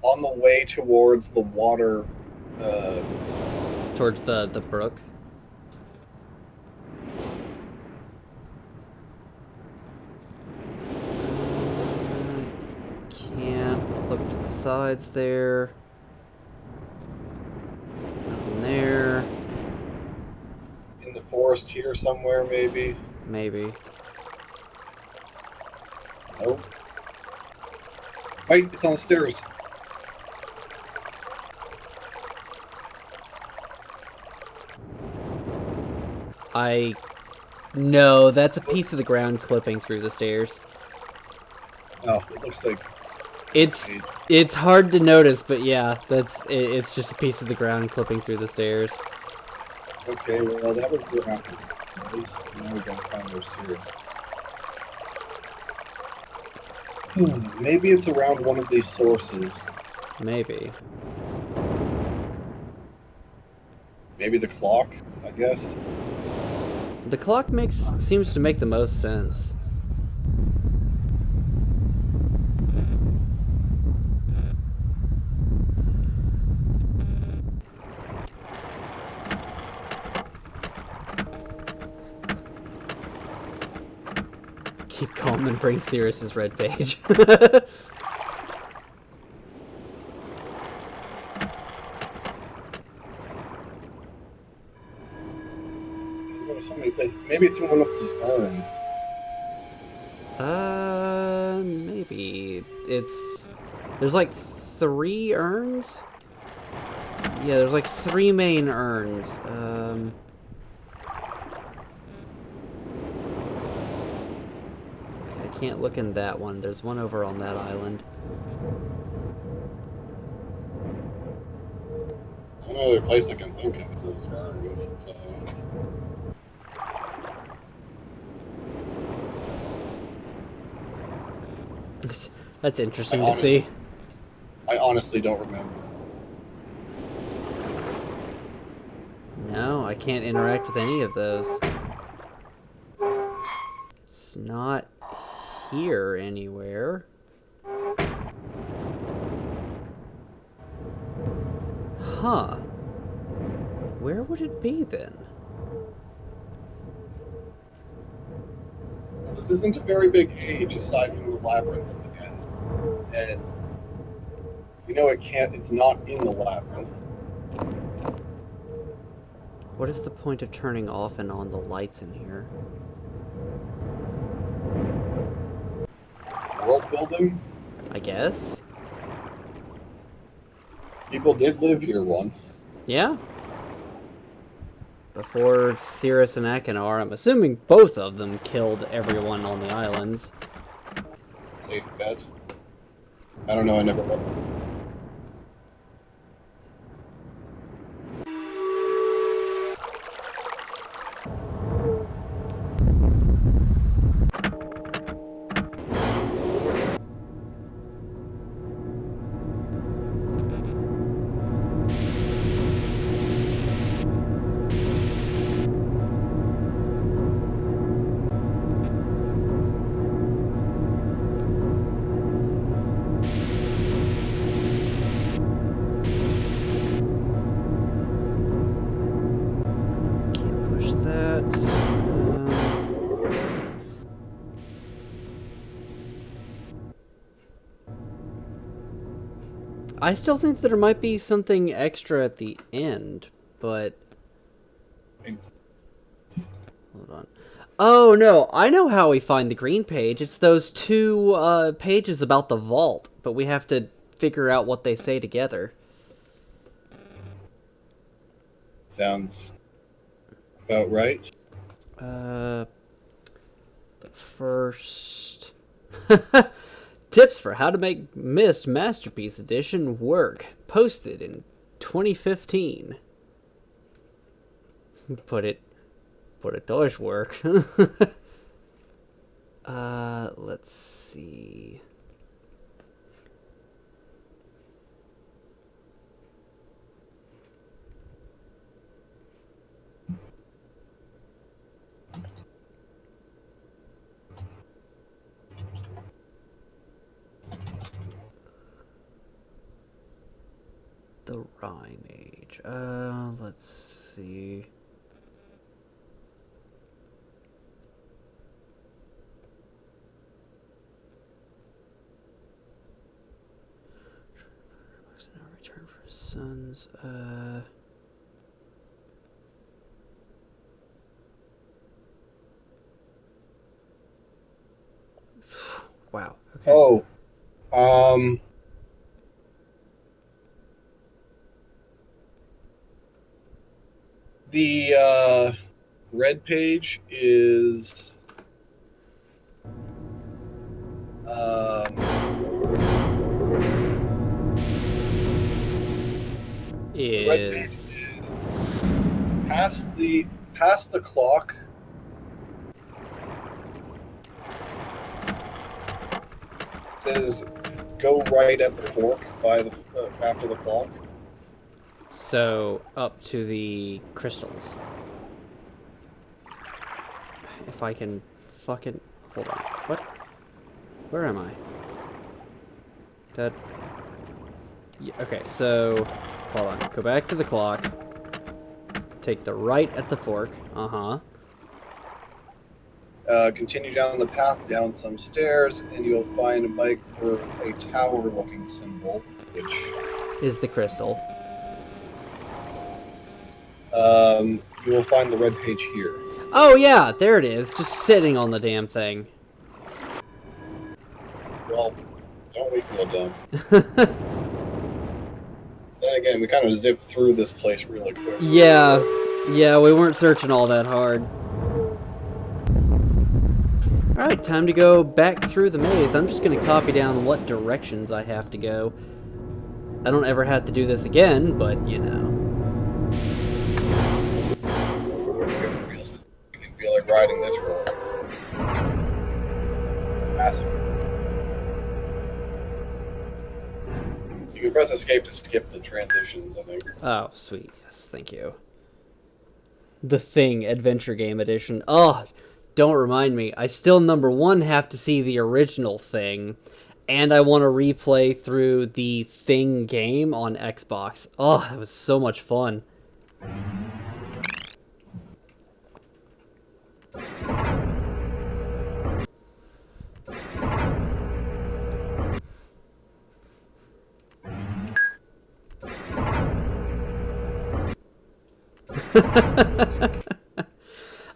on the way towards the water. towards the brook. Can't look to the sides there. Nothing there. In the forest here somewhere, maybe. Maybe. Nope. Wait, it's on the stairs. No, that's a piece of the ground clipping through the stairs. Oh, it looks like It's hard to notice, but yeah, it's just a piece of the ground clipping through the stairs. Okay, well, that was where Apple was. Now we gotta find where Sirius. Maybe it's around one of these sources. Maybe. Maybe the clock, I guess. The clock seems to make the most sense. Keep calm and bring Sirius's red page. There's so many places. Maybe it's in one of these urns. Maybe. There's like 3 urns? Yeah, there's like 3 main urns. Okay, I can't look in that one. There's one over on that island. The only other place I can think of is those urns. So. That's interesting to see. I honestly don't remember. No, I can't interact with any of those. It's not here anywhere. Huh. Where would it be then? This isn't a very big age aside from the labyrinth at the end. And you know it's not in the labyrinth. What is the point of turning off and on the lights in here? World building? I guess? People did live here once. Yeah? Before Cirrus and Achenar, I'm assuming both of them killed everyone on the islands. Safe bet. I don't know, I never went. Can't push that. I still think that there might be something extra at the end, but... Hold on. Oh, no, I know how we find the green page. It's those 2 pages about the vault, but we have to figure out what they say together. Sounds about right. First... Tips for how to make Myst Masterpiece Edition work. Posted in 2015. But it does work. Let's see. The Rhyme Age. Let's see. Return for his sons. Wow. Okay. Oh. The red page is red page Is is past the clock. It says go right at the fork by the after the clock. So, up to the crystals. If I can fucking... Hold on. What? Where am I? That... Yeah, okay, so... Hold on. Go back to the clock. Take the right at the fork. Uh-huh. Continue down the path, down some stairs, and you'll find a bike for a tower-looking symbol, which... Is the crystal. You will find the red page here. Oh, yeah! There it is. Just sitting on the damn thing. Well, don't we feel dumb. Then again, we kind of zipped through this place really quick. Yeah. Yeah, we weren't searching all that hard. Alright, time to go back through the maze. I'm just going to copy down what directions I have to go. I don't ever have to do this again, but, you know. You feel like riding this road. Massive. You can press escape to skip the transitions, I think. Oh, sweet. Yes, thank you. The Thing Adventure Game Edition. Oh, don't remind me. I still, number one, have to see the original Thing, and I want to replay through the Thing game on Xbox. Oh, that was so much fun.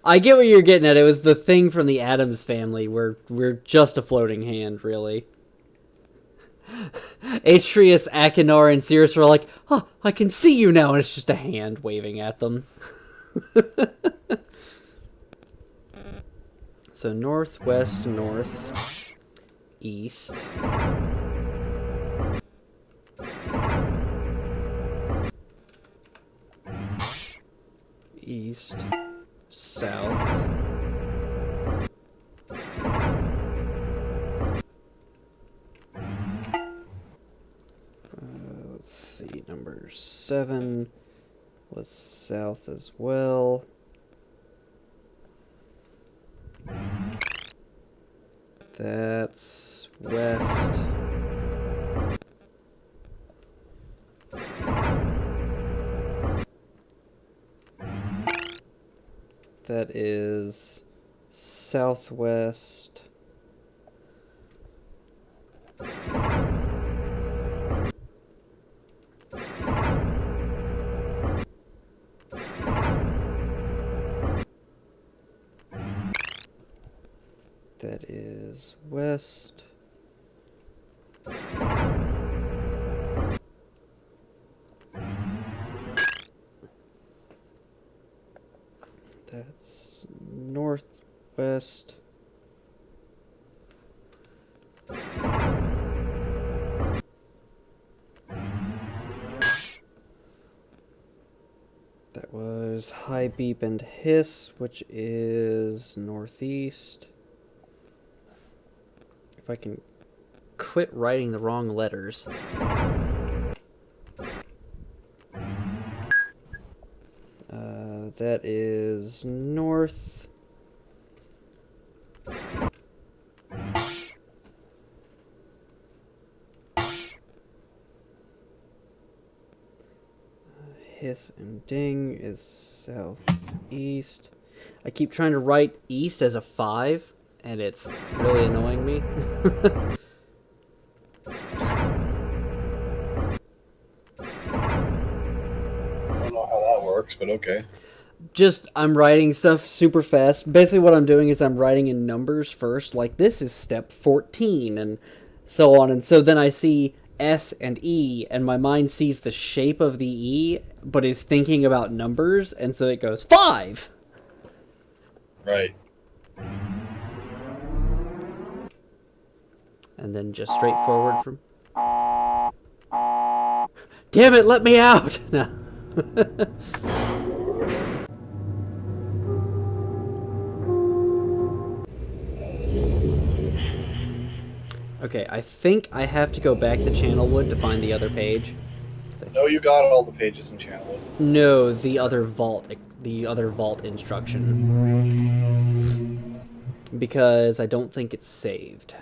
I get what you're getting at. It was the Thing from the Addams Family. We're just a floating hand, really. Atreus, Achenar, and Cirrus were like, "Oh, I can see you now," and it's just a hand waving at them. So northwest, north, east. East, south. Let's see, number 7 was south as well. That's west. That is southwest. That is west. That's northwest. That was High Beep and Hiss, which is northeast. If I can quit writing the wrong letters. That is north. Hiss and Ding is southeast. I keep trying to write east as a 5, and it's really annoying me. I don't know how that works, but okay. Just, I'm writing stuff super fast. Basically what I'm doing is I'm writing in numbers first, like this is step 14, and so on. And so then I see S and E, and my mind sees the shape of the E, but is thinking about numbers, and so it goes 5! Right. And then just straight forward from... Damn it, let me out! No. Okay, I think I have to go back to Channelwood to find the other page. No, you got all the pages in Channel. No, the other vault instruction. Because I don't think it's saved.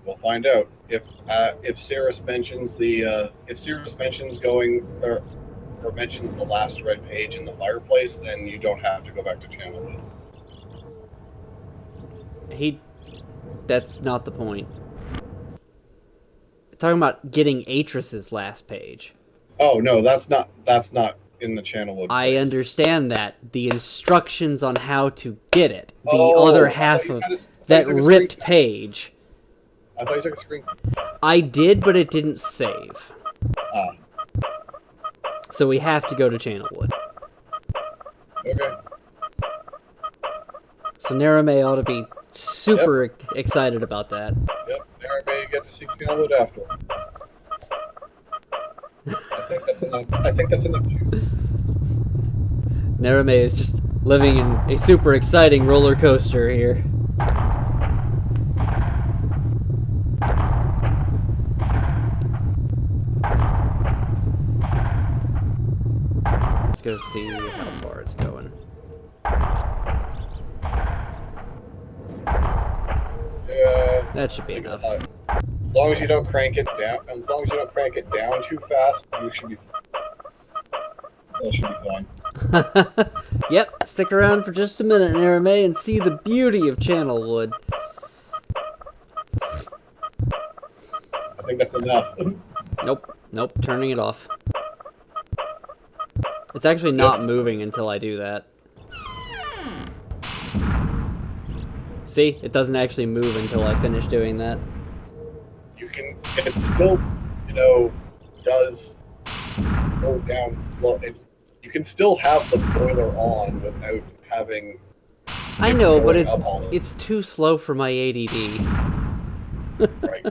We'll find out if Cirrus mentions going or mentions the last red page in the fireplace, then you don't have to go back to Channel. That's not the point. Talking about getting Atris's last page. Oh no, that's not in the Channel. I understand that. The instructions on how to get it. The Oh, other I half thought you of had a- that you took a ripped screenshot. page. I thought you took a screen. I did, but it didn't save. Ah, So we have to go to Channelwood. okay. So Narame ought to be super excited about that. Yep, there may get to see Channelwood after. I think that's enough. Narame is just living in a super exciting roller coaster here. Let's go see how far it's going. Yeah. That should be enough. As long as you don't crank it down, too fast, you should be. That should be fine. Yep, stick around for just a minute, Narame, and see the beauty of Channelwood. I think that's enough. Nope, turning it off. It's actually not moving until I do that. See? It doesn't actually move until I finish doing that. It still, does go down slow. You can still have the boiler on without having. I know, but going up all the- it's too slow for my ADD. Right.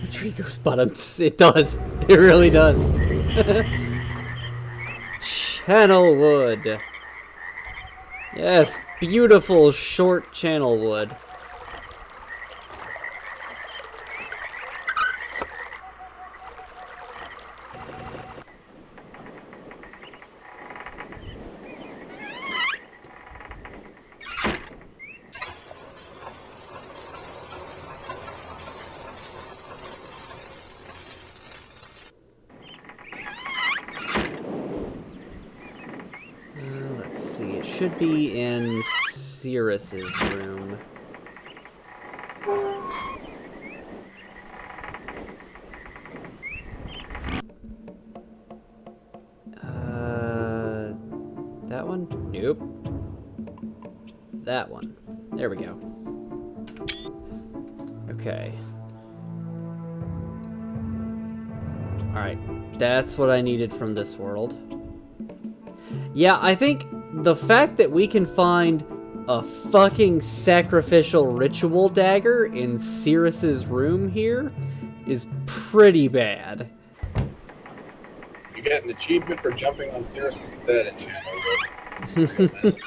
The tree goes bottom. It does. It really does. Channelwood. Yes, beautiful short Channelwood. Let's see, it should be in Cirrus's room. That one? Nope. That one. There we go. Okay. Alright, that's what I needed from this world. Yeah, I think the fact that we can find a fucking sacrificial ritual dagger in Cirrus's room here is pretty bad. You get an achievement for jumping on Cirrus's bed in Channelwood.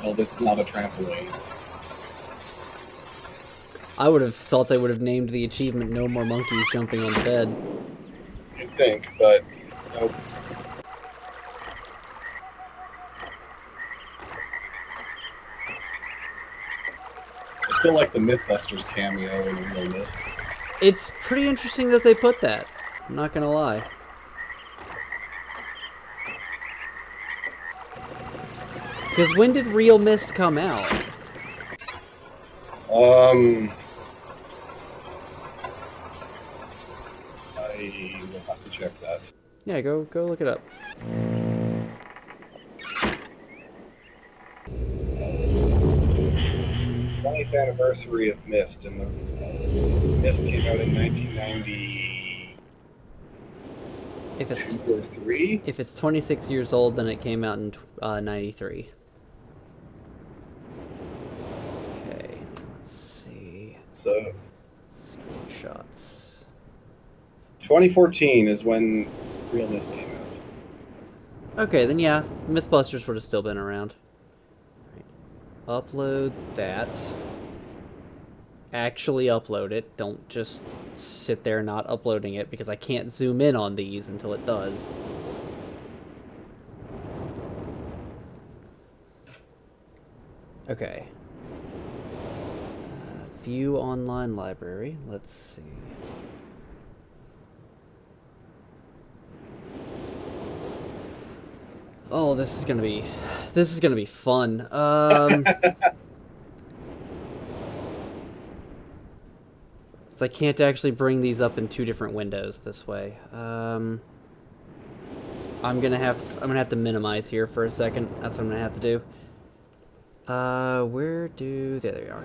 Well, it's not a trampoline. I would have thought they would have named the achievement "No More Monkeys Jumping on the Bed." You'd think, but nope. I still like the Mythbusters cameo in Real Myst. It's pretty interesting that they put that. I'm not gonna lie. Because when did Real Myst come out? I will have to check that. Yeah, go look it up. 20th anniversary of Myst, and the Myst came out in 1993. If it's 26 years old, then it came out in 93. Okay, let's see. So Screenshots. 2014 is when Real Myst came out. Okay, then yeah, Mythbusters would have still been around. Upload that. Actually upload it. Don't just sit there not uploading it, because I can't zoom in on these until it does. Okay. View online library. Let's see. Oh, this is gonna be fun. So I can't actually bring these up in 2 different windows this way. I'm gonna have to minimize here for a second. That's what I'm gonna have to do. There they are.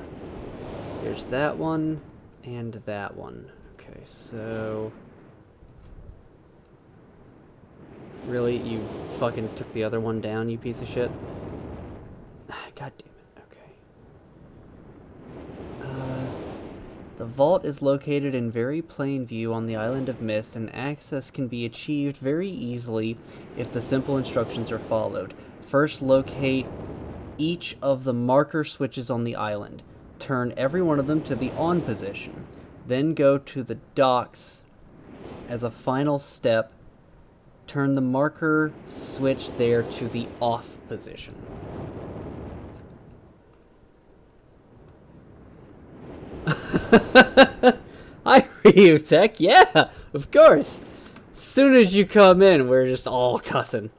There's that one and that one. Okay, so really, you fucking took the other one down, you piece of shit. God damn it. Okay. The vault is located in very plain view on the island of Myst, and access can be achieved very easily if the simple instructions are followed. First, locate each of the marker switches on the island. Turn every one of them to the on position. Then go to the docks. As a final step, turn the marker switch there to the off position. Hi, Ryu Tech. Yeah, of course. As soon as you come in, we're just all cussing.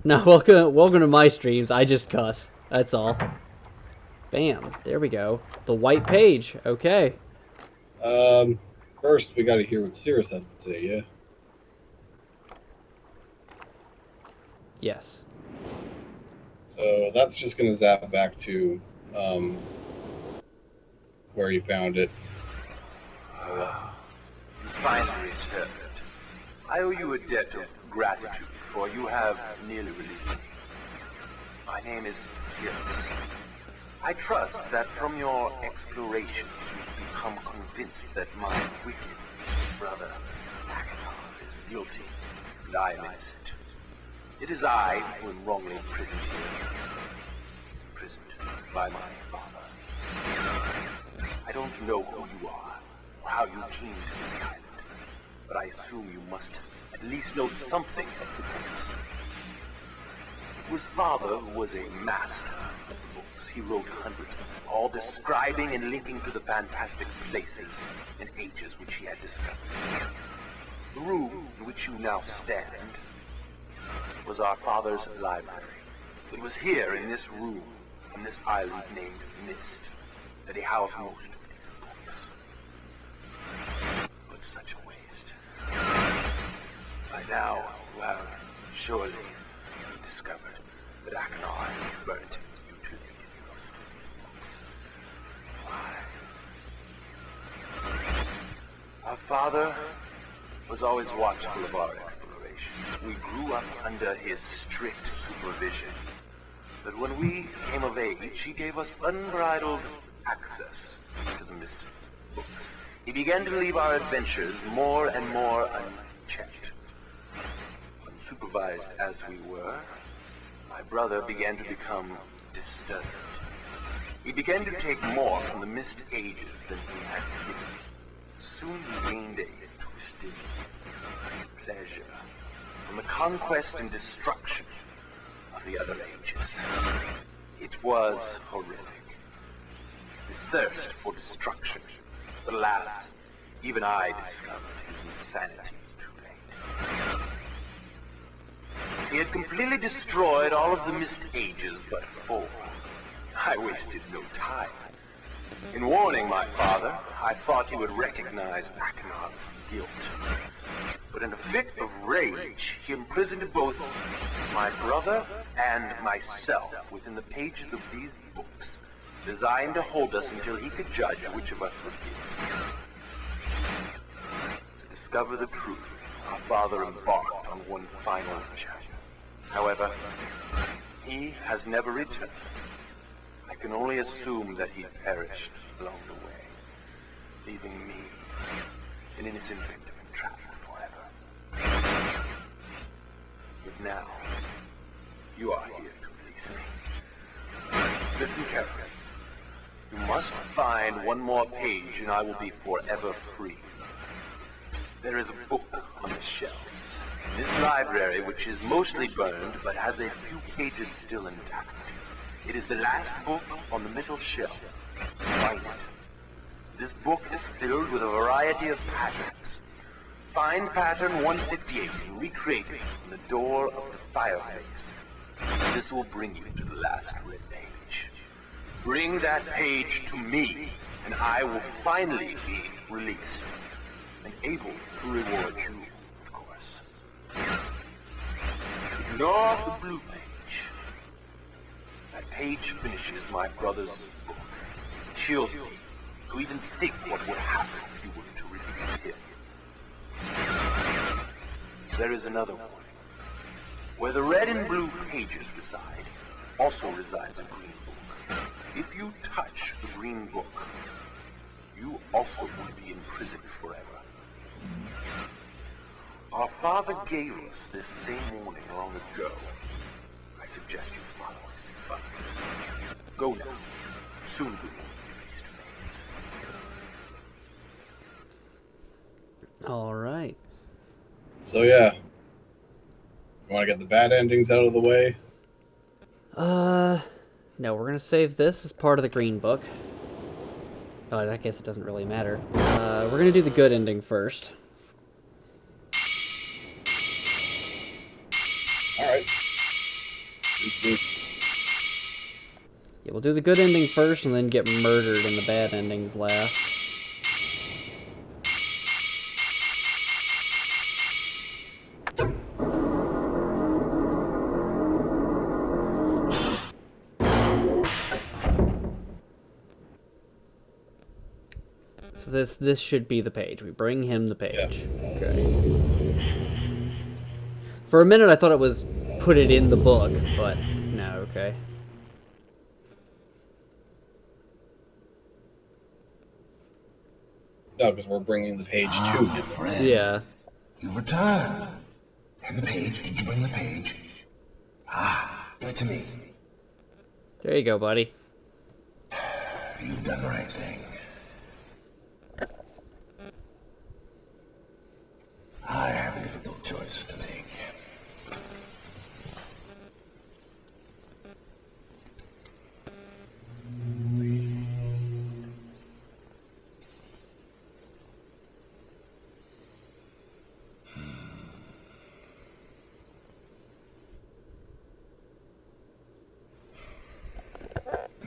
No, welcome to my streams. I just cuss. That's all. Bam. There we go. The white page. Okay. First we got to hear what Cirrus has to say. Yeah. Yes. So that's just gonna zap back to where you found it. You finally returned. I owe you a debt of gratitude, for you have nearly released me. My name is Cirrus. I trust that from your explorations you've become convinced that my wicked brother, Achenar, is guilty, and I am innocent. It is I who am wrongly imprisoned here. Imprisoned by my father. I don't know who you are, or how you came to this island, but I assume you must at least know something of the books. His father was a master of the books. He wrote hundreds of them, all describing and linking to the fantastic places and ages which he had discovered. The room in which you now stand was our father's library. It was here in this room, on this island named Myst, that he housed most of these books. But such a waste. By now, you have surely discovered that Achenar has burnt you to the universe of these books. Why? Our father was always watchful of our explorations. We grew up under his strict supervision. But when we came of age, he gave us unbridled access to the Myst books. He began to leave our adventures more and more unchecked. Unsupervised as we were, my brother began to become disturbed. He began to take more from the Myst ages than he had given. Soon he gained a twisted pleasure from the conquest and destruction of the other ages. It was horrific. His thirst for destruction. But alas, even I discovered his insanity too late. He had completely destroyed all of the Myst ages but 4. I wasted no time. In warning my father, I thought he would recognize Achenar's guilt. But in a fit of rage, he imprisoned both my brother and myself within the pages of these books, designed to hold us until he could judge which of us was guilty. To discover the truth, our father embarked on one final chapter. However, he has never returned. I can only assume that he perished along the way, leaving me, an innocent victim, trapped forever. But now, you are here to release me. Listen carefully. You must find one more page and I will be forever free. There is a book on the shelves. In this library, which is mostly burned, but has a few pages still intact. It is the last book on the middle shelf. Find it. This book is filled with a variety of patterns. Find pattern 158 and recreate it on the door of the fireplace. This will bring you to the last red page. Bring that page to me, and I will finally be released, and able to reward you, of course. Ignore the blue page. That page finishes my brother's book. It chills me to even think what would happen if you were to release him. There is another warning. Where the red and blue pages reside, also resides a green book. If you touch the green book, you also will be imprisoned forever. Our father gave us this same warning long ago. I suggest you follow his advice. Go now. Soon we will be face to face. All right. So yeah, you want to get the bad endings out of the way? No, we're gonna save this as part of the green book. Oh, I guess it doesn't really matter. We're gonna do the good ending first. Alright. Yeah, we'll do the good ending first and then get murdered in the bad endings last. So this should be the page. We bring him the page. Yeah. Okay. For a minute I thought it was put it in the book, but no, okay. No, because we're bringing the page to him. Friend, Yeah. you returned. And the page, did you bring the page? Ah, give it to me. There you go, buddy. You've done the right thing. I have a difficult choice to make.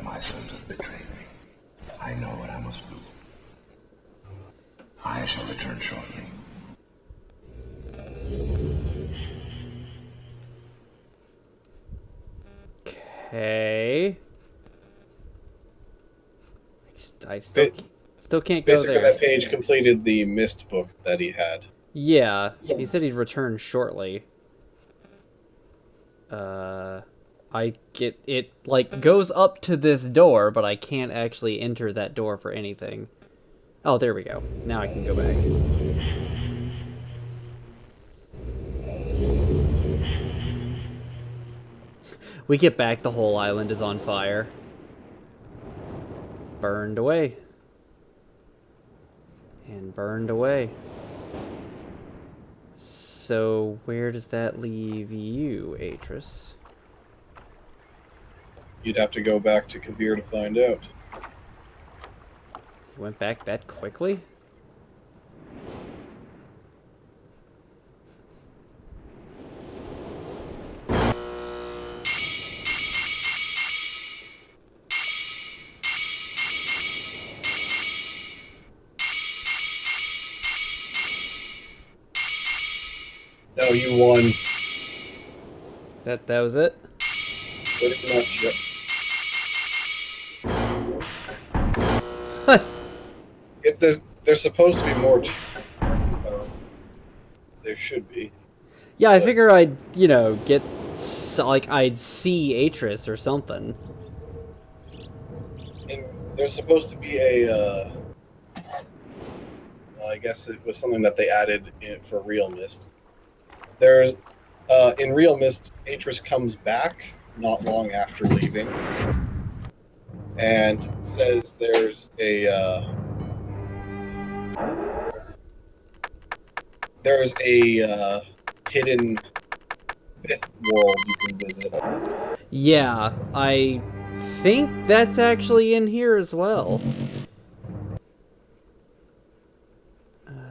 My sons have betrayed me. I know what I must do. I shall return shortly. Okay. I still can't go Basically, there. that page completed the Myst book that he had. Yeah, he said he'd return shortly. I get it, like, goes up to this door, but I can't actually enter that door for anything. Oh, there we go. Now I can go back. We get back, the whole island is on fire. Burned away. And burned away. So, where does that leave you, Atris? You'd have to go back to Kavir to find out. You went back that quickly? No, you won. That was it? Pretty much, yep. There's supposed to be more to so there should be. Yeah, I figure I'd, you know, get, like, I'd see Atris or something. And there's supposed to be a, I guess it was something that they added in for real Myst. There's In Real Myst, Atris comes back not long after leaving and says there's a hidden fifth world you can visit Yeah, I think that's actually in here as well.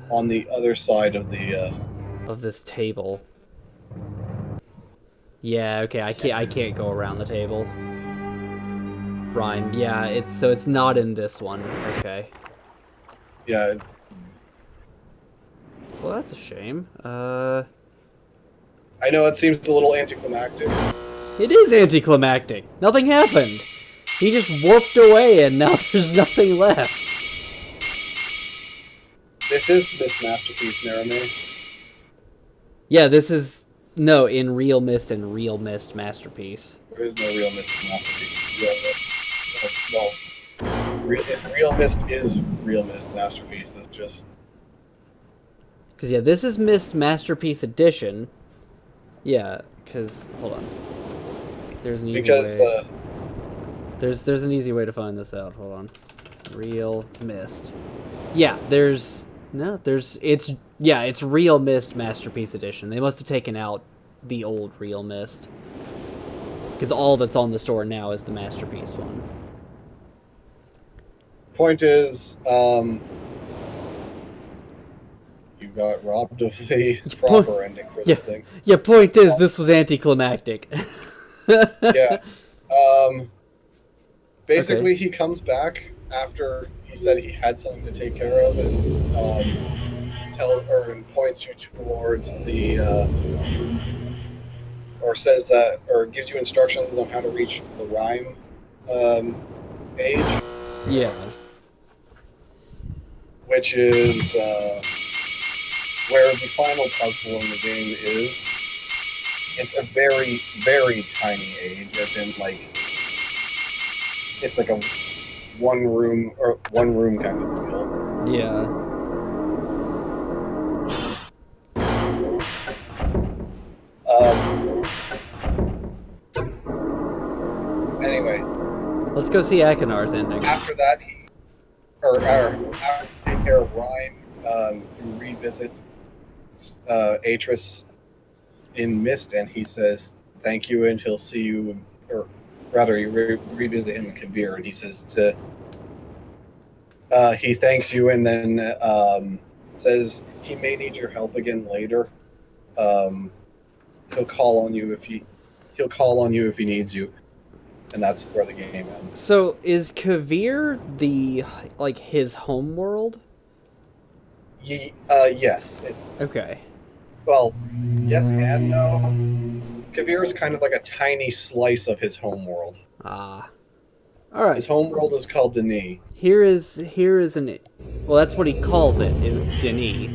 on the other side of the. Of this table. Yeah, okay, I can't go around the table. Rhyme, yeah, it's not in this one. Okay. Yeah, Well, that's a shame. I know it seems a little anticlimactic. It is anticlimactic. Nothing happened. He just warped away and now there's nothing left. This is Myst Masterpiece, Narame. Yeah, this is... No, in Real Myst and Real Myst Masterpiece. There is no Real Myst Masterpiece. Well, Real Myst is Real Myst Masterpiece. It's just... Because, yeah, this is Myst Masterpiece Edition. Yeah, because... Hold on. There's an easy way... There's an easy way to find this out. Hold on. Real Myst. Yeah, it's Real Myst Masterpiece Edition. They must have taken out the old Real Myst. Because all that's on the store now is the Masterpiece one. Point is, you got robbed of the proper ending for this thing. Yeah, point is, this was anticlimactic. Yeah. Basically, He comes back after he said he had something to take care of, and points you towards the, or says that, or gives you instructions on how to reach the rhyme page. Yeah. Which is where the final puzzle in the game is. It's a very, very tiny age, as in, like, it's like a one room kind of deal. Yeah. Anyway. Let's go see Akinar's ending. After that, after you take care of Rhyme, you revisit Atris in Myst, and he says thank you, and he'll see you, or rather, you revisit him in Kavir, and he says he thanks you, and then says he may need your help again later. He'll call on you if he needs you, and that's where the game ends. So is Kavir his home world? Yes, it's okay. Well, yes and no. Kavir is kind of like a tiny slice of his home world. Ah. Alright. His home world is called Denis. Here is an... Well, that's what he calls it, is Denis.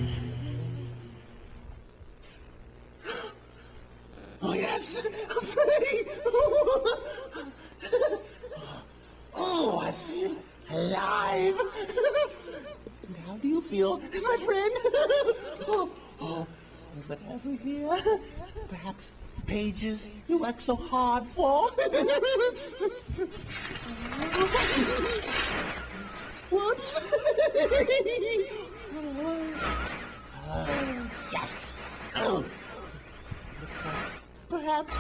Oh, yes! I'm free! Oh, I feel alive! How do you feel, my friend? Whatever here? Perhaps pages you worked so hard for? Whoops! Yes! Oh. Perhaps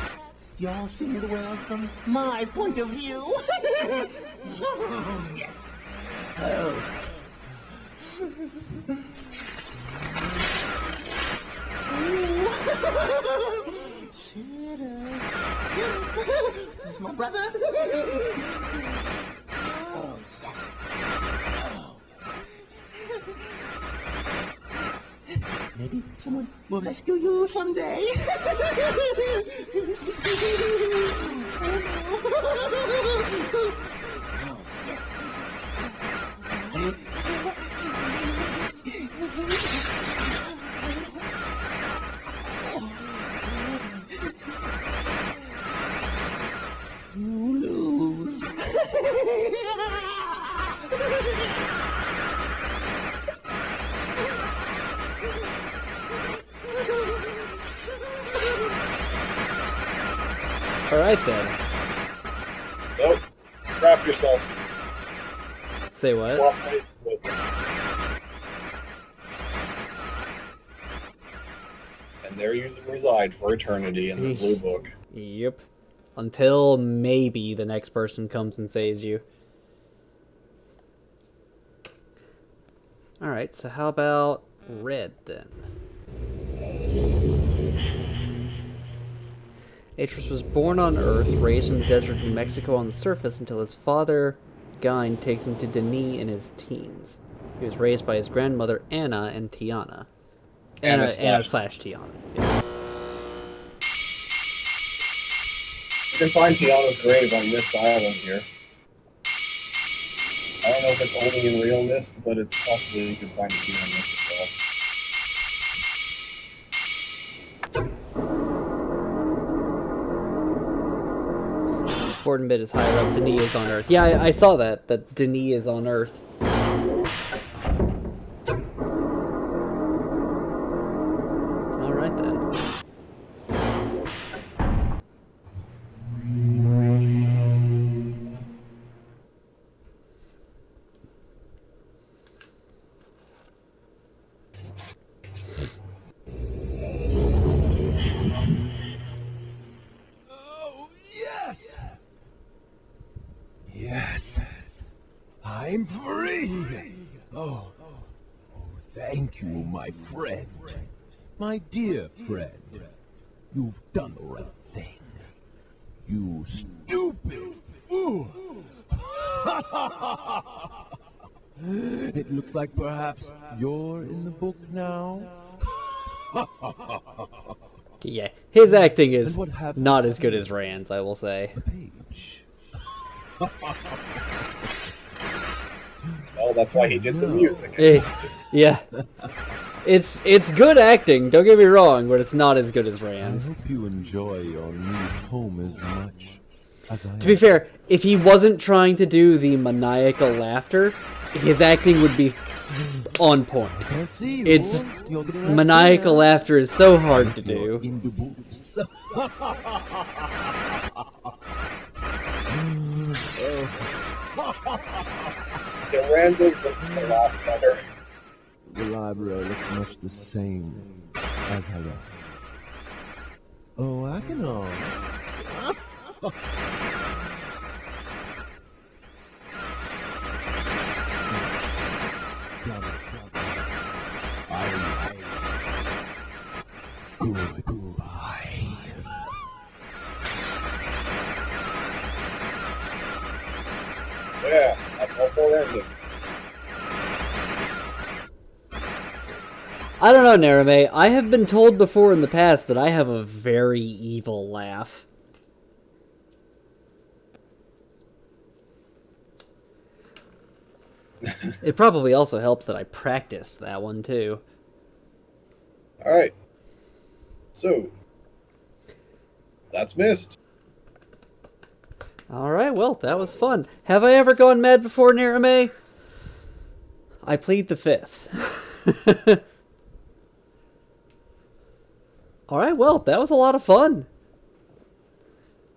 you're seeing the world from my point of view. Yes. Oh. There's my brother. Oh, yes. Maybe someone will rescue you someday. You lose. Alright then. Nope. Wrap yourself. Say what? Swap plates with and there you reside for eternity in the blue book. Yep. Until maybe the next person comes and saves you. Alright, so how about red then? Atreus was born on Earth, raised in the desert of New Mexico on the surface until his father, Gain, takes him to Denis in his teens. He was raised by his grandmother Anna and Tiana. Anna slash Tiana. Yeah. You can find Tiana's grave on Myst Island here. I don't know if it's only in real Myst, but it's possible you can find it here in Myst as well. Important bit is higher up. Denis is on Earth. Yeah, I saw that Denis is on Earth. Alright then. Yes, I'm free. Oh, thank you, my friend. My dear friend, you've done the right thing. You stupid fool. It looks like perhaps you're in the book now. Yeah, his acting is not as good as Rand's, I will say. Page. Well, that's why he did the music. Yeah. It's good acting, don't get me wrong, but it's not as good as I Rand's. hope you enjoy your new home as much as I To be fair, if he wasn't trying to do the maniacal laughter, his acting would be on point. can't see you. It's You're getting right maniacal there. laughter is so hard to do. In the boots. Yeah, Randall's looking a lot better. The library looks much the same as I left. Oh, I can Goodbye. Yeah, that's all for ending. I don't know, Narame. I have been told before in the past that I have a very evil laugh. It probably also helps that I practiced that one, too. Alright. So, that's Myst. Alright, well, that was fun. Have I ever gone mad before, Narame? I plead the fifth. Alright, well, that was a lot of fun.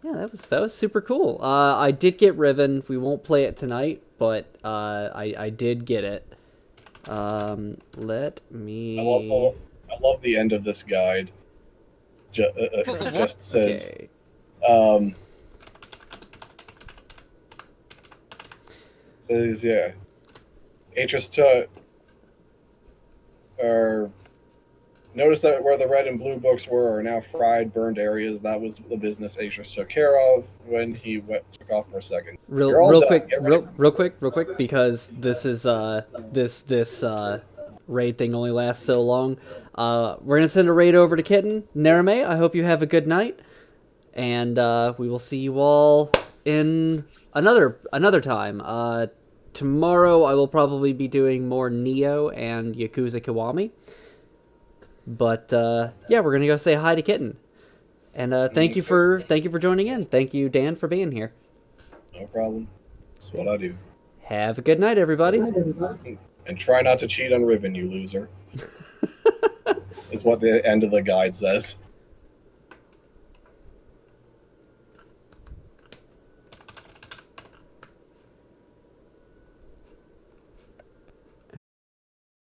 Yeah, that was super cool. I did get Riven. We won't play it tonight, but I did get it. Let me... I love the end of this guide. Just says, Okay. says, yeah, Atreus notice that where the red and blue books were are now fried, burned areas. That was the business Atreus took care of when he took off for a second. Real quick, because this is this raid thing only lasts so long. We're gonna send a raid over to Kitten. Narame, I hope you have a good night, and we will see you all in another time. Tomorrow I will probably be doing more Neo and Yakuza Kiwami. But yeah, we're gonna go say hi to Kitten, and thank you for joining in. Thank you, Dan, for being here. No problem. That's what I do. Have a good night, everybody. And try not to cheat on Riven, you loser. Is what the end of the guide says.